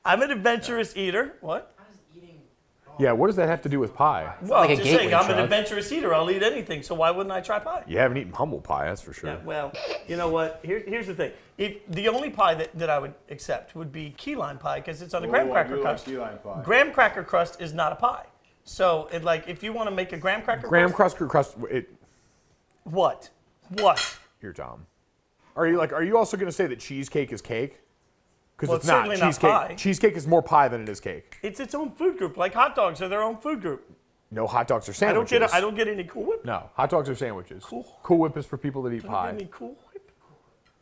I'm an adventurous eater. What? Yeah, what does that have to do with pie? Well, like a just saying, gateway I'm an drug. adventurous eater. I'll eat anything, so why wouldn't I try pie? You haven't eaten humble pie, that's for sure. Yeah, well, you know what? Here's the thing. The only pie that I would accept would be key lime pie because it's on a graham cracker crust. key lime pie. Graham cracker crust is not a pie. So, if you want to make a graham cracker crust. What? Here, Tom. Are you also going to say that cheesecake is cake? Because Well, it's it's not. certainly not Cheesecake, pie. cheesecake is more pie than it is cake. It's its own food group. Like hot dogs are their own food group. No, hot dogs are I sandwiches. don't get any Cool Whip. No, hot dogs are sandwiches. Cool. Cool Whip is for people that eat I don't pie. get any Cool Whip.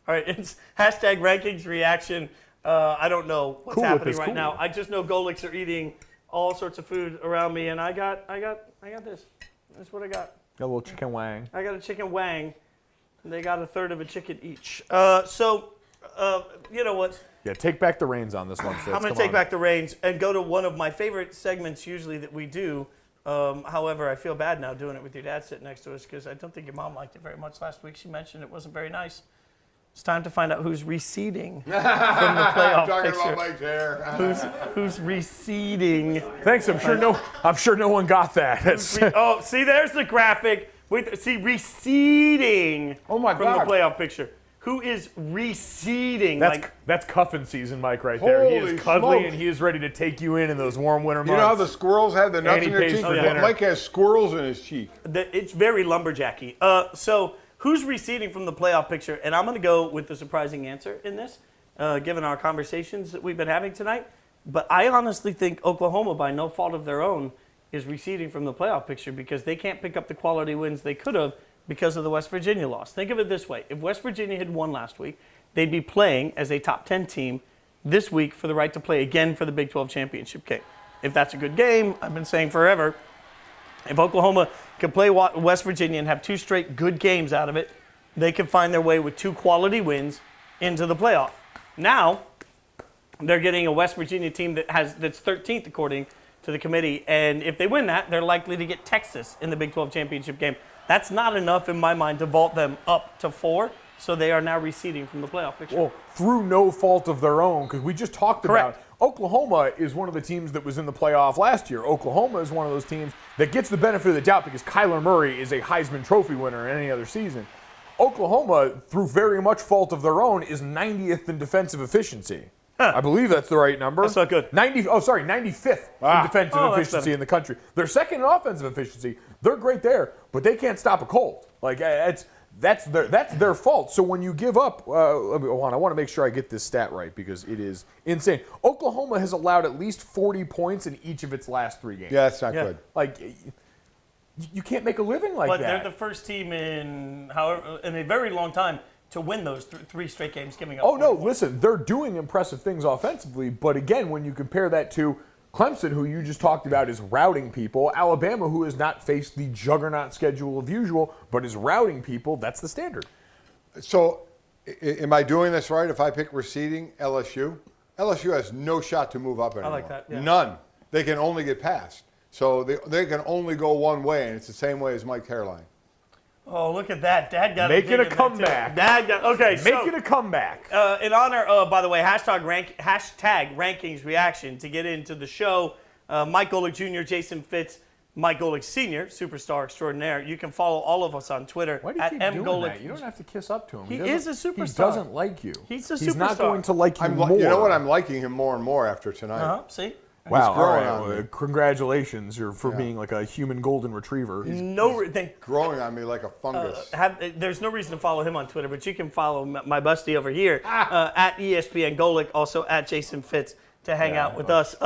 All right, it's hashtag rankings reaction. I don't know what's Cool Whip happening is right cool. now. I just know Golics are eating all sorts of food around me, and I got this. That's what I got. Got a little chicken wang. I got a chicken wang. They got a third of a chicken each. You know what? Yeah, take back the reins on this one, Fitz. I'm going Come to take on. back the reins and go to one of my favorite segments usually that we do. However, I feel bad now doing it with your dad sitting next to us because I don't think your mom liked it very much last week. She mentioned it wasn't very nice. It's time to find out who's receding from the playoff Talking picture. about Mike's hair. Who's receding? Thanks. I'm sure no one got that. Oh, see, there's the graphic. Wait, see, receding Oh my from God. the playoff picture. Who is receding? That's cuffing season, Mike, right there. He Holy is cuddly smokes. and he is ready to take you in those warm winter months. You know how the squirrels have the nuts And he in their pays teeth? for dinner. Mike has squirrels in his cheek. It's very lumberjacky. So who's receding from the playoff picture? And I'm going to go with the surprising answer in this, given our conversations that we've been having tonight. But I honestly think Oklahoma, by no fault of their own, is receding from the playoff picture because they can't pick up the quality wins they could have because of the West Virginia loss. Think of it this way. If West Virginia had won last week, they'd be playing as a top 10 team this week for the right to play again for the Big 12 championship game. If that's a good game, I've been saying forever, if Oklahoma can play West Virginia and have 2 straight good games out of it, they can find their way with 2 quality wins into the playoff. Now, they're getting a West Virginia team that's 13th according to the committee, and if they win that, they're likely to get Texas in the Big 12 championship game. That's not enough in my mind to vault them up to 4, so they are now receding from the playoff picture. Well, through no fault of their own, because we just talked Correct. about Oklahoma is one of the teams that was in the playoff last year. Oklahoma is one of those teams that gets the benefit of the doubt because Kyler Murray is a Heisman Trophy winner in any other season. Oklahoma, through very much fault of their own, is 90th in defensive efficiency. I believe that's the right number. That's not good. 95th in defensive Oh, that's efficiency better. in the country. They're second in offensive efficiency. They're great there, but they can't stop a cold. Like that's their fault. So when you give up, I want to make sure I get this stat right because it is insane. Oklahoma has allowed at least 40 points in each of its last 3 games. Yeah, that's not good. Like you can't make a living like But that. they're the first team in a very long time to win those 3 straight games, giving up. Oh, no, 40 points. listen, they're doing impressive things offensively, but again, when you compare that to Clemson, who you just talked about is routing people, Alabama, who has not faced the juggernaut schedule of usual, but is routing people, that's the standard. So, am I doing this right if I pick receding LSU? LSU has no shot to move up anymore. like that, yeah. None. They can only get past. So they can only go one way, and it's the same way as Mike's hairline. Oh, look at that. Dad got Making dig a in there, too. comeback. Dad got, okay, Making a comeback. in honor, by the way, hashtag rankings reaction to get into the show. Mike Golic Jr., Jason Fitz, Mike Golic Sr., superstar extraordinaire. You can follow all of us on Twitter Why do you at keep doing mgolic. that? You don't have to kiss up to him. He doesn't- is a superstar. He doesn't like you. He's a He's not superstar. going to like you more. You know what? I'm liking him more and more after tonight. See? Wow, all growing right. on Well, me. congratulations for being like a human golden retriever. Growing on me like a fungus. There's no reason to follow him on Twitter, but you can follow my busty over here at ESPN Golic, also at Jason Fitz to hang out with us.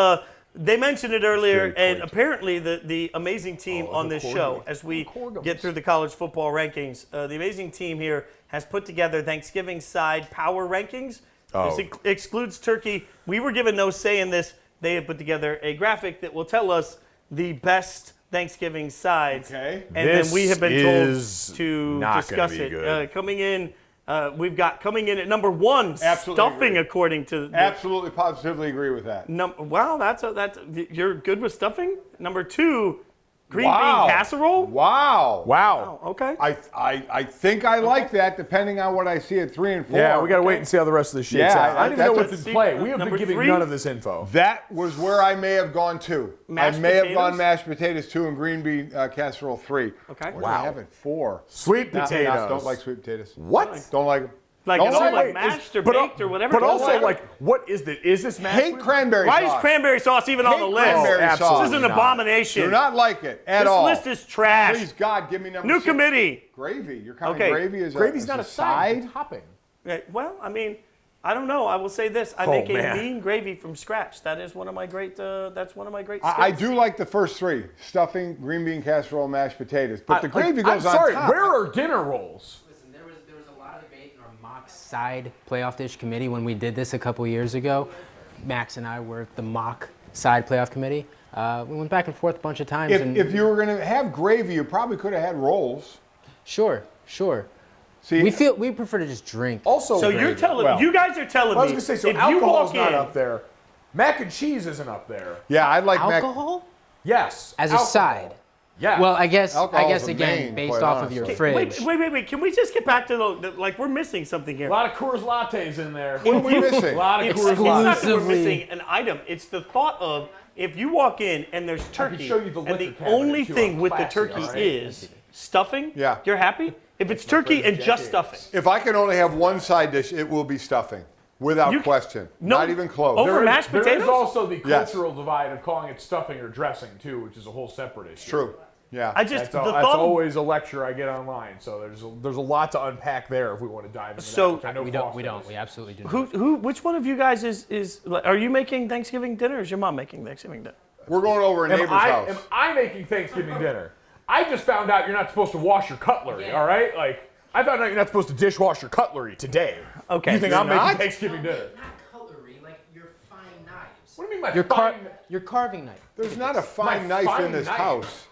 They mentioned it earlier, and apparently the amazing team on this show, as we get through the college football rankings, the amazing team here has put together Thanksgiving side power rankings. This excludes Turkey. We were given no say in this. They have put together a graphic that will tell us the best Thanksgiving sides. Okay. And then we have been told to discuss it. Coming in at number 1, stuffing, according to Absolutely, positively agree with that. Wow, that's you're good with stuffing. Number 2, green bean casserole. Wow. Okay. I think I like that, depending on what I see at 3 and 4. Yeah, we got to wait and see how the rest of this shakes out. I don't even know what's in play. We have been giving 3? none of this info. That was where I may have gone 2. I may have gone mashed potatoes 2 and green bean casserole 3. Okay. What do I have at 4? Sweet potatoes. Don't like sweet potatoes. What? Don't like them. Like mashed or baked or whatever. But also, what is this? Is this mashed? Hate cranberry sauce. Why is cranberry sauce even on the list? Cranberry sauce. This is an abomination. Do not like it at all. This list is trash. Please, God, give me number 6. New committee. Gravy. You're counting gravy as Gravy's not a side. It's a topping. Well, I mean, I don't know. I will say this: I make a mean gravy from scratch. That is one of my great. That's one of my great skills. I do like the first 3: stuffing, green bean casserole, mashed potatoes. But the gravy goes on sorry, top. where are dinner rolls? Listen, there was a lot of debate in our mock side playoff dish committee when we did this a couple years ago. Max and I were the mock side playoff committee. We went back and forth a bunch of times. If you were going to have gravy, you probably could have had rolls. Sure. See, we prefer to just drink. Also, so you're telling you guys are telling me. I was going to say, so alcohol's not up there. Mac and cheese isn't up there. Yeah, I'd like alcohol. Yes, as a side. Yeah. Well, I guess again, main, based off of your fridge. Wait. Can we just get back to like we're missing something here? A lot of Coors Lattes in there. What are we missing? A lot of Coors It's not that we're Exclusively. missing an item. It's the thought of if you walk in and there's turkey, show you the and liquor the cabinet, only too. thing I'm with the classy, turkey all right? is stuffing. Yeah. You're happy? If it's turkey and just stuffing. If I can only have one side dish, it will be stuffing, without question. Not even close. Over mashed potatoes? There is also the cultural divide of calling it stuffing or dressing too, which is a whole separate issue. True. Yeah. That's always a lecture I get online. So there's a lot to unpack there if we want to dive into that. Which I know We don't. We absolutely do not. Which one of you guys is are you making Thanksgiving dinner or is your mom making Thanksgiving dinner? We're going over a neighbor's house. Am I making Thanksgiving dinner? I just found out you're not supposed to wash your cutlery, all right? Like, I found out you're not supposed to dishwash your cutlery today. Okay. You think I'm making Thanksgiving dinner? Not cutlery, like your fine knives. What do you mean by Your carving knife. There's not a fine knife in this house.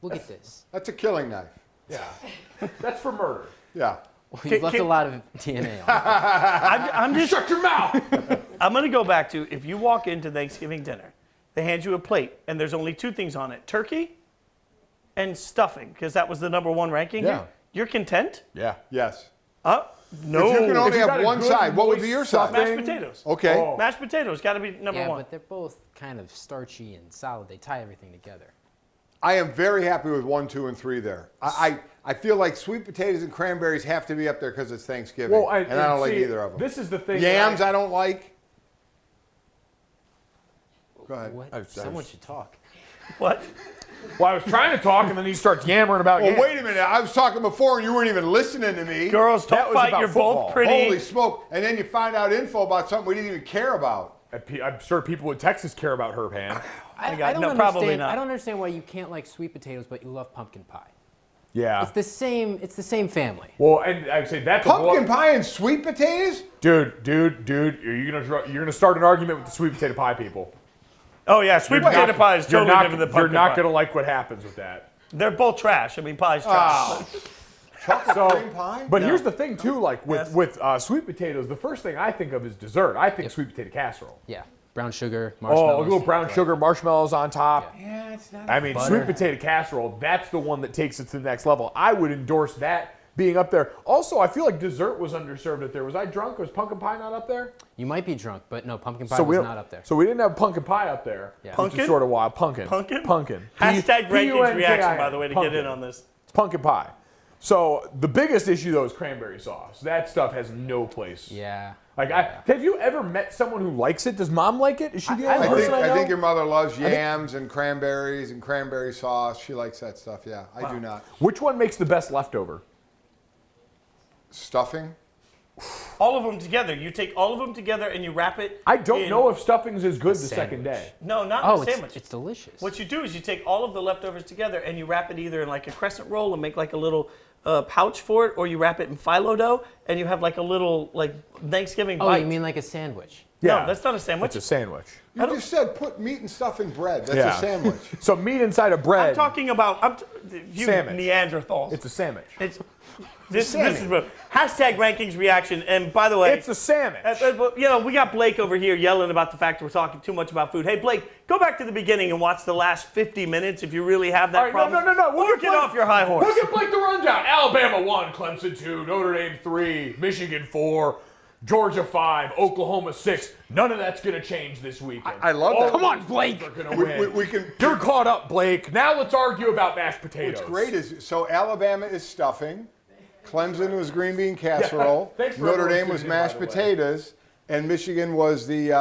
Look at this. That's a killing knife. Yeah. That's for murder. Yeah. You've left a lot of DNA on it. I'm just Shut your mouth! I'm going to go back to if you walk into Thanksgiving dinner, they hand you a plate and there's only 2 things on it: turkey and stuffing, because that was the number 1 ranking. Yeah. Here. You're content? Yeah. Yes. No. If you can only If you have got a one good side, what would be moist your side? Mashed potatoes. Okay. Oh. Mashed potatoes got to be number 1. But they're both kind of starchy and solid. They tie everything together. I am very happy with 1, 2, and 3 there. I feel like sweet potatoes and cranberries have to be up there because it's Thanksgiving, Well, and I don't like either of them. This is the thing. Yams I don't like. Go ahead. What? Someone should talk. What? Well, I was trying to talk, and then he starts yammering about Well, yams. wait a minute. I was talking before, and you weren't even listening to me. Girls, That talk was fight. about You're football. both pretty. Holy smoke. And then you find out info about something we didn't even care about. I'm sure people in Texas care about Herb Hand. I got- don't no, understand. probably not. I don't understand why you can't like sweet potatoes, but you love pumpkin pie. Yeah. It's the same. It's the same family. Well, and I'd say that's Pumpkin pie and sweet potatoes? Dude, are you gonna start an argument with the sweet potato pie people? Oh yeah, sweet potato pie is totally different than pumpkin You're not pie. gonna like what happens with that. They're both trash. I mean, pie's trash. Chocolate cream pie? But here's the thing too, like with sweet potatoes, the first thing I think of is dessert. I think sweet potato casserole. Yeah. Brown sugar, Oh, marshmallows. a little brown sugar, marshmallows on top. Yeah, it's not. I mean, sweet potato casserole, that's the one that takes it to the next level. I would endorse that being up there. Also, I feel like dessert was underserved up there. Was I drunk? Was pumpkin pie not up there? You might be drunk, but no, pumpkin pie was not up there. So we didn't have pumpkin pie up there. Yeah. Which Pumpkin? is sort of wild. Pumpkin. Pumpkin? Pumpkin. Hashtag rankings P-U-N-K-I-N. reaction, by the way, to Pumpkin. get in on this. It's pumpkin pie. So the biggest issue though is cranberry sauce. That stuff has no place. Yeah. Like, have you ever met someone who likes it? Does mom like it? Is she the only I person I know? think your mother loves yams and cranberries and cranberry sauce. She likes that stuff, yeah. I do not. Which one makes the best leftover? Stuffing? All of them together. You take all of them together and you wrap it. I don't in- know if stuffing's as good the sandwich. second day. No, not Oh, in the sandwich. it's delicious. What you do is you take all of the leftovers together and you wrap it either in like a crescent roll and make like a little pouch for it, or you wrap it in phyllo dough and you have like a little like Thanksgiving Oh, bite. you mean like a sandwich? No, that's not a sandwich. It's a sandwich. You just said put meat and stuff in bread. That's Yeah. a sandwich. So meat inside of bread. I'm talking about you Sandwich. Neanderthals. It's a sandwich. This is hashtag rankings reaction. And by the way, It's a sandwich. We got Blake over here yelling about the fact we're talking too much about food. Hey, Blake, go back to the beginning and watch the last 50 minutes if you really have that All right, problem. No. We'll get off your high horse. We'll get Blake the rundown. Alabama 1, Clemson 2, Notre Dame 3, Michigan 4, Georgia 5, Oklahoma 6. None of that's going to change this weekend. I love that. Come on, Blake. Are going to win. We can. You're caught up, Blake. Now let's argue about mashed potatoes. What's great is so Alabama is stuffing, Clemson was green bean casserole, Thanks for Notre everyone Dame was tuning in, by mashed the way. potatoes, and Michigan was the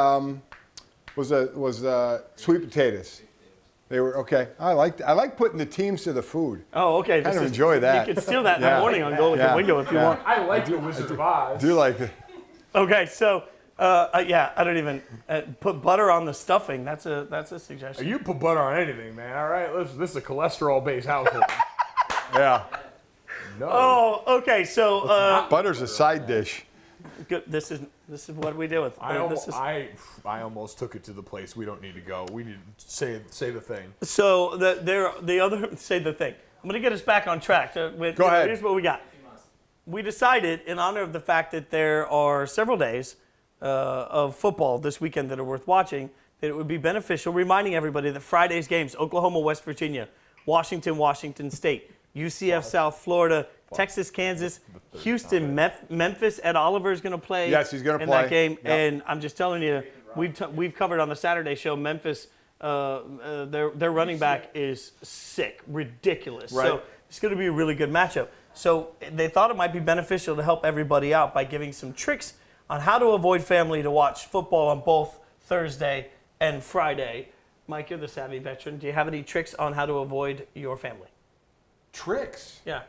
sweet potatoes. They were okay. I like putting the teams to the food. Oh, okay. Kind of enjoy that. You can steal that in Yeah. the morning on Golic and Wingo if you want. I like the Wizard of Oz. Do you like it? Okay, so I don't even put butter on the stuffing. That's a suggestion. You put butter on anything, man. All right, listen, this is a cholesterol-based household. Yeah. No. Oh, okay. So Butter's a side dish. good. This is what we deal with. I almost took it to the place we don't need to go. We need to say the thing. So the other say the thing. I'm gonna get us back on track. Go ahead. Here's what we got. We decided, in honor of the fact that there are several days of football this weekend that are worth watching, that it would be beneficial reminding everybody that Friday's games: Oklahoma, West Virginia, Washington, Washington State, UCF, South Florida, Texas, Kansas, Houston, Memphis. Ed Oliver is going to play. Yes, he's going to in play that game. Yep. And I'm just telling you, we've covered on the Saturday show. Memphis, their running back is sick, ridiculous. Right. So it's going to be a really good matchup. So they thought it might be beneficial to help everybody out by giving some tricks on how to avoid family to watch football on both Thursday and Friday. Mike, you're the savvy veteran. Do you have any tricks on how to avoid your family? Tricks. Yeah.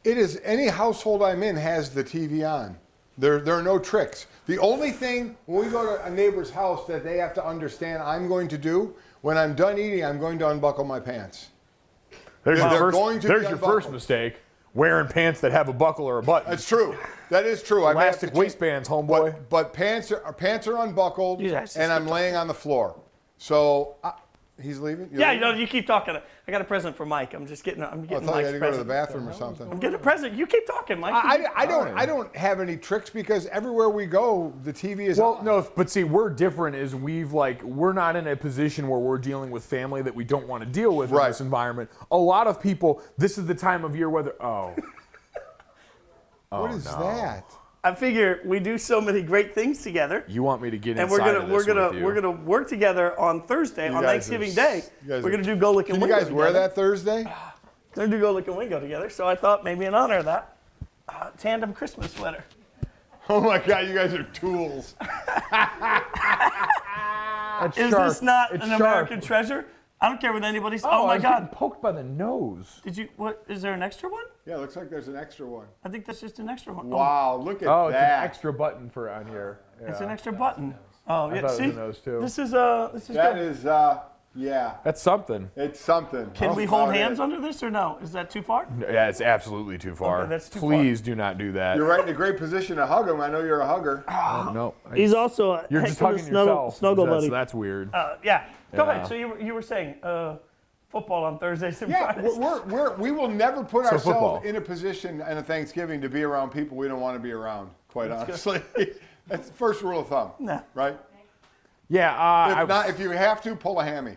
It is any household I'm in has the TV on. There are no tricks. The only thing when we go to a neighbor's house that they have to understand I'm going to do, when I'm done eating, I'm going to unbuckle my pants. There's They're going to be your first unbuckled. mistake. Wearing pants that have a buckle or a button. That's true. That is true. I may have to Elastic change- waistbands, homeboy. But pants are unbuckled, You guys just and I'm keep laying on the floor. So he's leaving. You're Yeah, leaving? you keep talking. I got a present for Mike. I'm getting I thought you Mike's had to go to the present. bathroom or something. I'm getting a present. You keep talking, Mike. I don't have any tricks because everywhere we go, the TV is Well, on. no, but see, we're different. Is we're not in a position where we're dealing with family that we don't want to deal with in Right. this environment. A lot of people, this is the time of year where What is that? I figure we do so many great things together. you want me to get And inside of this with you. we're gonna work together on Thursday on guys Thanksgiving are- Day. you guys We're are- gonna do Golic and Can you Wingo guys wear together. that Thursday? We're gonna do Golic and Wingo together. So I thought maybe in honor of that, tandem Christmas sweater. Oh my God, you guys are tools. Is this not an American treasure? I don't care what anybody says. Oh my I was getting God! poked by the nose. Did you? What? Is there an extra one? Yeah, looks like there's an extra one. I think that's just an extra one. Wow, look at Oh, it's that. an extra button for on here. Yeah. It's an extra button. Oh, yeah. thought it See, was a nose, too. this is That good. is, yeah, That's something. it's something. Can we hold hands under this or no? Is that too far? Yeah, it's absolutely too far. Okay, that's too Please do not do that. You're right in a great position to hug him. I know you're a hugger. No, He's also a you're heck just of a hugging yourself. snuggle that's, buddy. That's weird. Yeah. Go Yeah. ahead. So you were saying football on Thursdays and Yeah, Fridays. we will never put So ourselves football. in a position on a Thanksgiving to be around people we don't want to be around, quite honestly. That's the first rule of thumb, Nah. right? Yeah, If you have to, pull a hammy.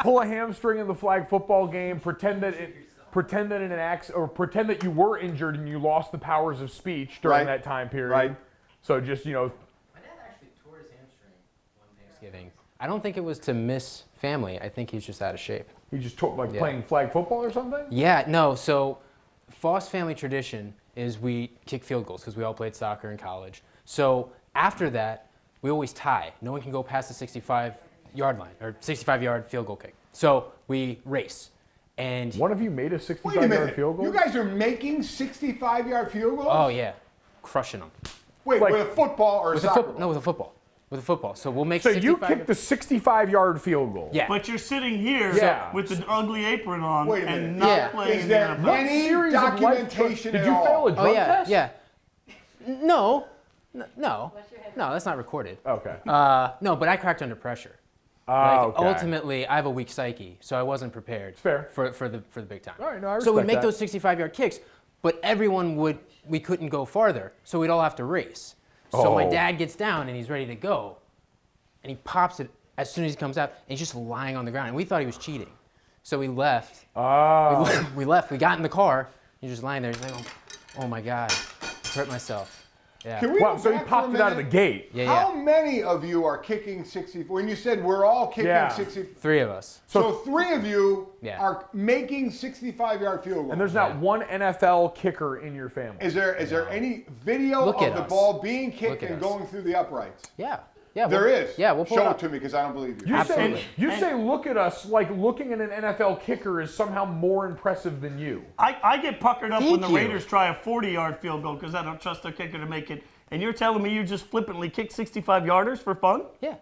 pull a hamstring in the flag football game. Pretend that in an accident, or pretend that you were injured and you lost the powers of speech during Right. that time period. Right. So just My dad actually tore his hamstring one Thanksgiving. I don't think it was to miss family. I think he's just out of shape. he just took playing flag football or something. Yeah, no. So, Foss family tradition is we kick field goals because we all played soccer in college. So after that, we always tie. No one can go past the 65-yard line or 65-yard field goal kick. So we race. And One of you made a Wait a 65-yard minute. field goal. You guys are making 65-yard field goals? oh yeah, crushing them. Wait, Like- with a football or a soccer ball? No, with a football. With a football. So we'll make So 65 you kicked the 65-yard field goal. Yeah. But you're sitting here Yeah. with the ugly apron on Wait a minute. and not Yeah. playing Is in the there NFL. any Series of life- documentation Did at you all? fail a drug Oh yeah, test? yeah. No, no, that's not recorded. Okay. No, but I cracked under pressure. Okay. Ultimately, I have a weak psyche, so I wasn't prepared Fair. for the big time. All right, no, I so we'd respect make that. those 65-yard kicks, but we couldn't go farther, so we'd all have to race. So my Oh. dad gets down and he's ready to go, and he pops it as soon as he comes out, and he's just lying on the ground, and we thought he was cheating. So we left. Oh. We left. We got in the car. He's just lying there. He's like, oh my God, I hurt myself. Yeah. Can we Wow, go so he back for popped a it out of the minute? gate. Yeah, How yeah. many of you are kicking 60? When you said we're all kicking Yeah. 60, 3 of us. so 3 of you Yeah. are making 65-yard field goals. And there's not one NFL kicker in your family. Is there any video Look of at the us. ball being kicked Look at and us. going through the uprights? Yeah. Yeah. There is. Yeah, we'll pull Show it it up. to me because I don't believe you. You Absolutely. say look at us like looking at an NFL kicker is somehow more impressive than you. I get puckered up when Thank the you. Raiders try a 40-yard field goal because I don't trust their kicker to make it. And you're telling me you just flippantly kick 65-yarders for fun? Yeah.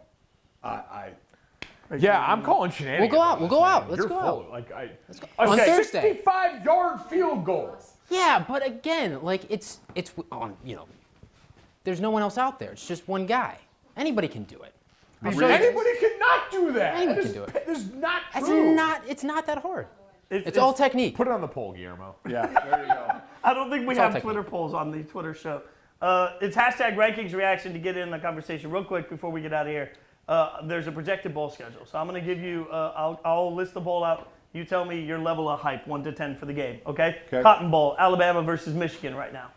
Yeah, I'm calling shenanigans. We'll go out. We'll go out. Let's You're go full. out. Like a On Thursday. 65-yard field goal. Yeah, but again, like it's on. There's no one else out there. It's just one guy. Anybody can do it. Anybody cannot do that. Anyone That can is- do it. That is not It's true. not. It's not that hard. It's all technique. Put it on the poll, Guillermo. Yeah, there you go. I don't think we It's all have technique. Twitter polls on the Twitter show. It's hashtag rankings reaction to get in the conversation real quick before we get out of here. There's a projected bowl schedule. So I'm going to give you, I'll list the bowl out. You tell me your level of hype, 1 to 10 for the game, okay? Okay. Cotton Bowl, Alabama versus Michigan right now.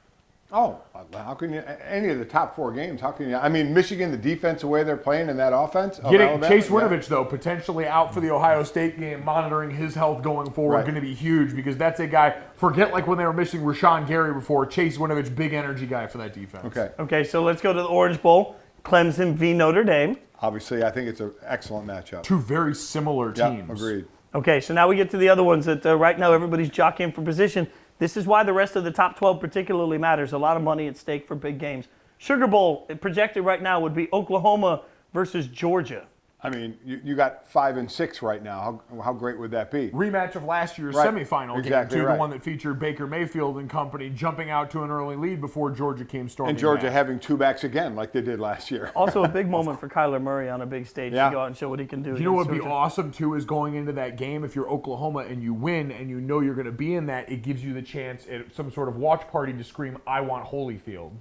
Oh, how can you? Any of the top 4 games? How can you? I mean, Michigan, the defense, the way they're playing in that offense. of Getting Alabama, Chase yeah. Winovich, though, potentially out for the Ohio State game, monitoring his health going forward, Right. going to be huge because that's a guy, forget like when they were missing Rashawn Gary before, Chase Winovich, big energy guy for that defense. Okay. Okay, so let's go to the Orange Bowl, Clemson v. Notre Dame. Obviously, I think it's an excellent matchup. Two very similar Yeah, teams. agreed. Okay, so now we get to the other ones that right now everybody's jockeying for position. This is why the rest of the top 12 particularly matters. A lot of money at stake for big games. Sugar Bowl, projected right now, would be Oklahoma versus Georgia. I mean, you got 5 and 6 right now. How great would that be? Rematch of last year's Right. semifinal Exactly game, too, right. the one that featured Baker Mayfield and company jumping out to an early lead before Georgia came storming And Georgia back. having 2 backs again, like they did last year. Also a big moment for Kyler Murray on a big stage Yeah. to go out and show what he can do. You know what would against be Georgia. awesome, too, is going into that game, if you're Oklahoma and you win and you know you're going to be in that, it gives you the chance at some sort of watch party to scream, I want Holyfield.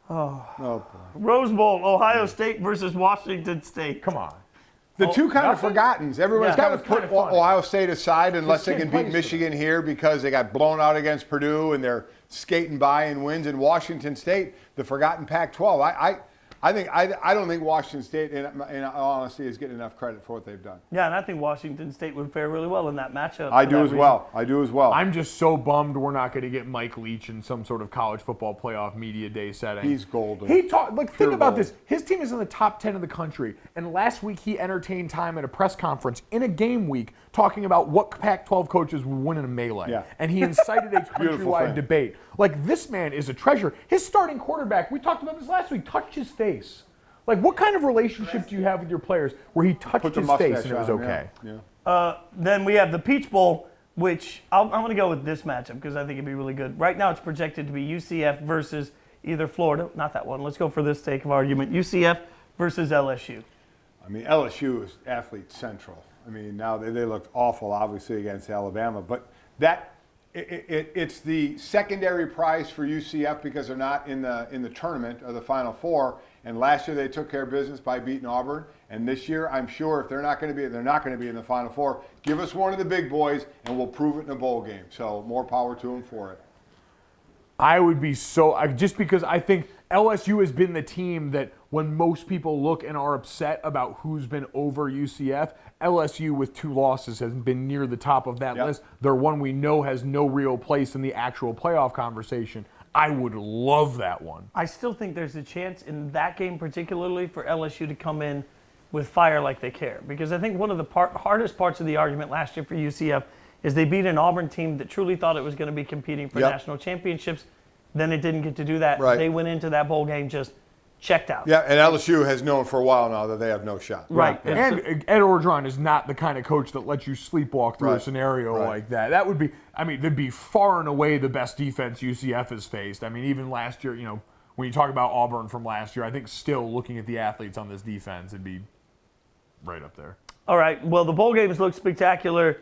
Oh, boy. Rose Bowl, Ohio State versus Washington State. Come on. The two kind of nothing? forgottens. Everyone's Yeah. kind That of was put kinda funny. Ohio State aside unless they kid can plays beat for Michigan here because they got blown out against Purdue and they're skating by in wins. In Washington State, the forgotten Pac-12. I don't think Washington State, in all honesty, is getting enough credit for what they've done. Yeah, and I think Washington State would fare really well in that matchup. I for do that as reason. well. I do as well. I'm just so bummed we're not going to get Mike Leach in some sort of college football playoff media day setting. He's golden. He talked. Like, Pure think about gold. this. His team is in the top 10 of the country, and last week he entertained time at a press conference in a game week talking about what Pac-12 coaches would win in a melee. Yeah. And he incited a Beautiful countrywide thing. debate. Like, this man is a treasure. His starting quarterback, we talked about this last week, touched his face. Like, what kind of relationship do you have with your players where he touched Put the his mustache face and it was on him, okay? Yeah. Then we have the Peach Bowl, which I'm going to go with this matchup because I think it'd be really good. Right now it's projected to be UCF versus either Florida. Not that one. Let's go for this sake of argument. UCF versus LSU. I mean, LSU is athlete central. I mean, now they looked awful, obviously, against Alabama, but it's the secondary prize for UCF because they're not in the tournament or the Final Four. And last year they took care of business by beating Auburn. And this year, I'm sure if they're not going to be in the Final Four. Give us one of the big boys, and we'll prove it in a bowl game. So more power to them for it. I would be just because I think LSU has been the team that when most people look and are upset about who's been over UCF, LSU with 2 losses has been near the top of that Yep. list. They're one we know has no real place in the actual playoff conversation. I would love that one. I still think there's a chance in that game particularly for LSU to come in with fire like they care. Because I think one of the hardest parts of the argument last year for UCF is they beat an Auburn team that truly thought it was going to be competing for Yep. national championships. then it didn't get to do that. Right. They went into that bowl game just checked out. Yeah, and LSU has known for a while now that they have no shot. Right. And Ed Orgeron is not the kind of coach that lets you sleepwalk through a scenario like that. That would be, that'd be far and away the best defense UCF has faced. I mean, even last year, when you talk about Auburn from last year, I think still looking at the athletes on this defense, it'd be right up there. All right. Well, the bowl games look spectacular.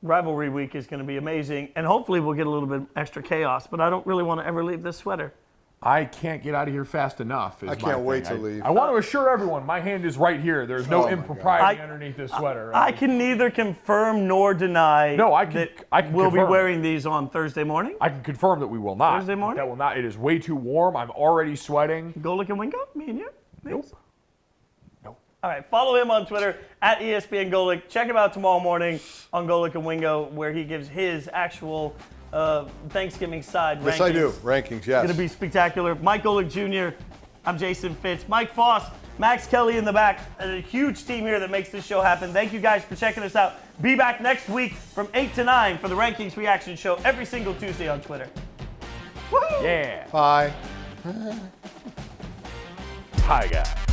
Rivalry week is going to be amazing, and hopefully we'll get a little bit extra chaos, but I don't really want to ever leave this sweater. I can't get out of here fast enough. I can't wait to leave. I want to assure everyone, my hand is right here. There's no impropriety underneath this sweater. Right? I can neither confirm nor deny that we'll be wearing these on Thursday morning. I can confirm that we will not. Thursday morning? That will not. It is way too warm. I'm already sweating. Golic and Wingo? Me and you? Nope. All right, follow him on Twitter at ESPN Golic. Check him out tomorrow morning on Golic and Wingo, where he gives his actual Thanksgiving side rankings. Yes, I do. Rankings, yes. It's going to be spectacular. Mike Golic Jr., I'm Jason Fitz. Mike Foss, Max Kelly in the back. A huge team here that makes this show happen. Thank you guys for checking us out. Be back next week from 8 to 9 for the Rankings Reaction Show every single Tuesday on Twitter. Woo-hoo! Yeah. Bye. Hi, guys.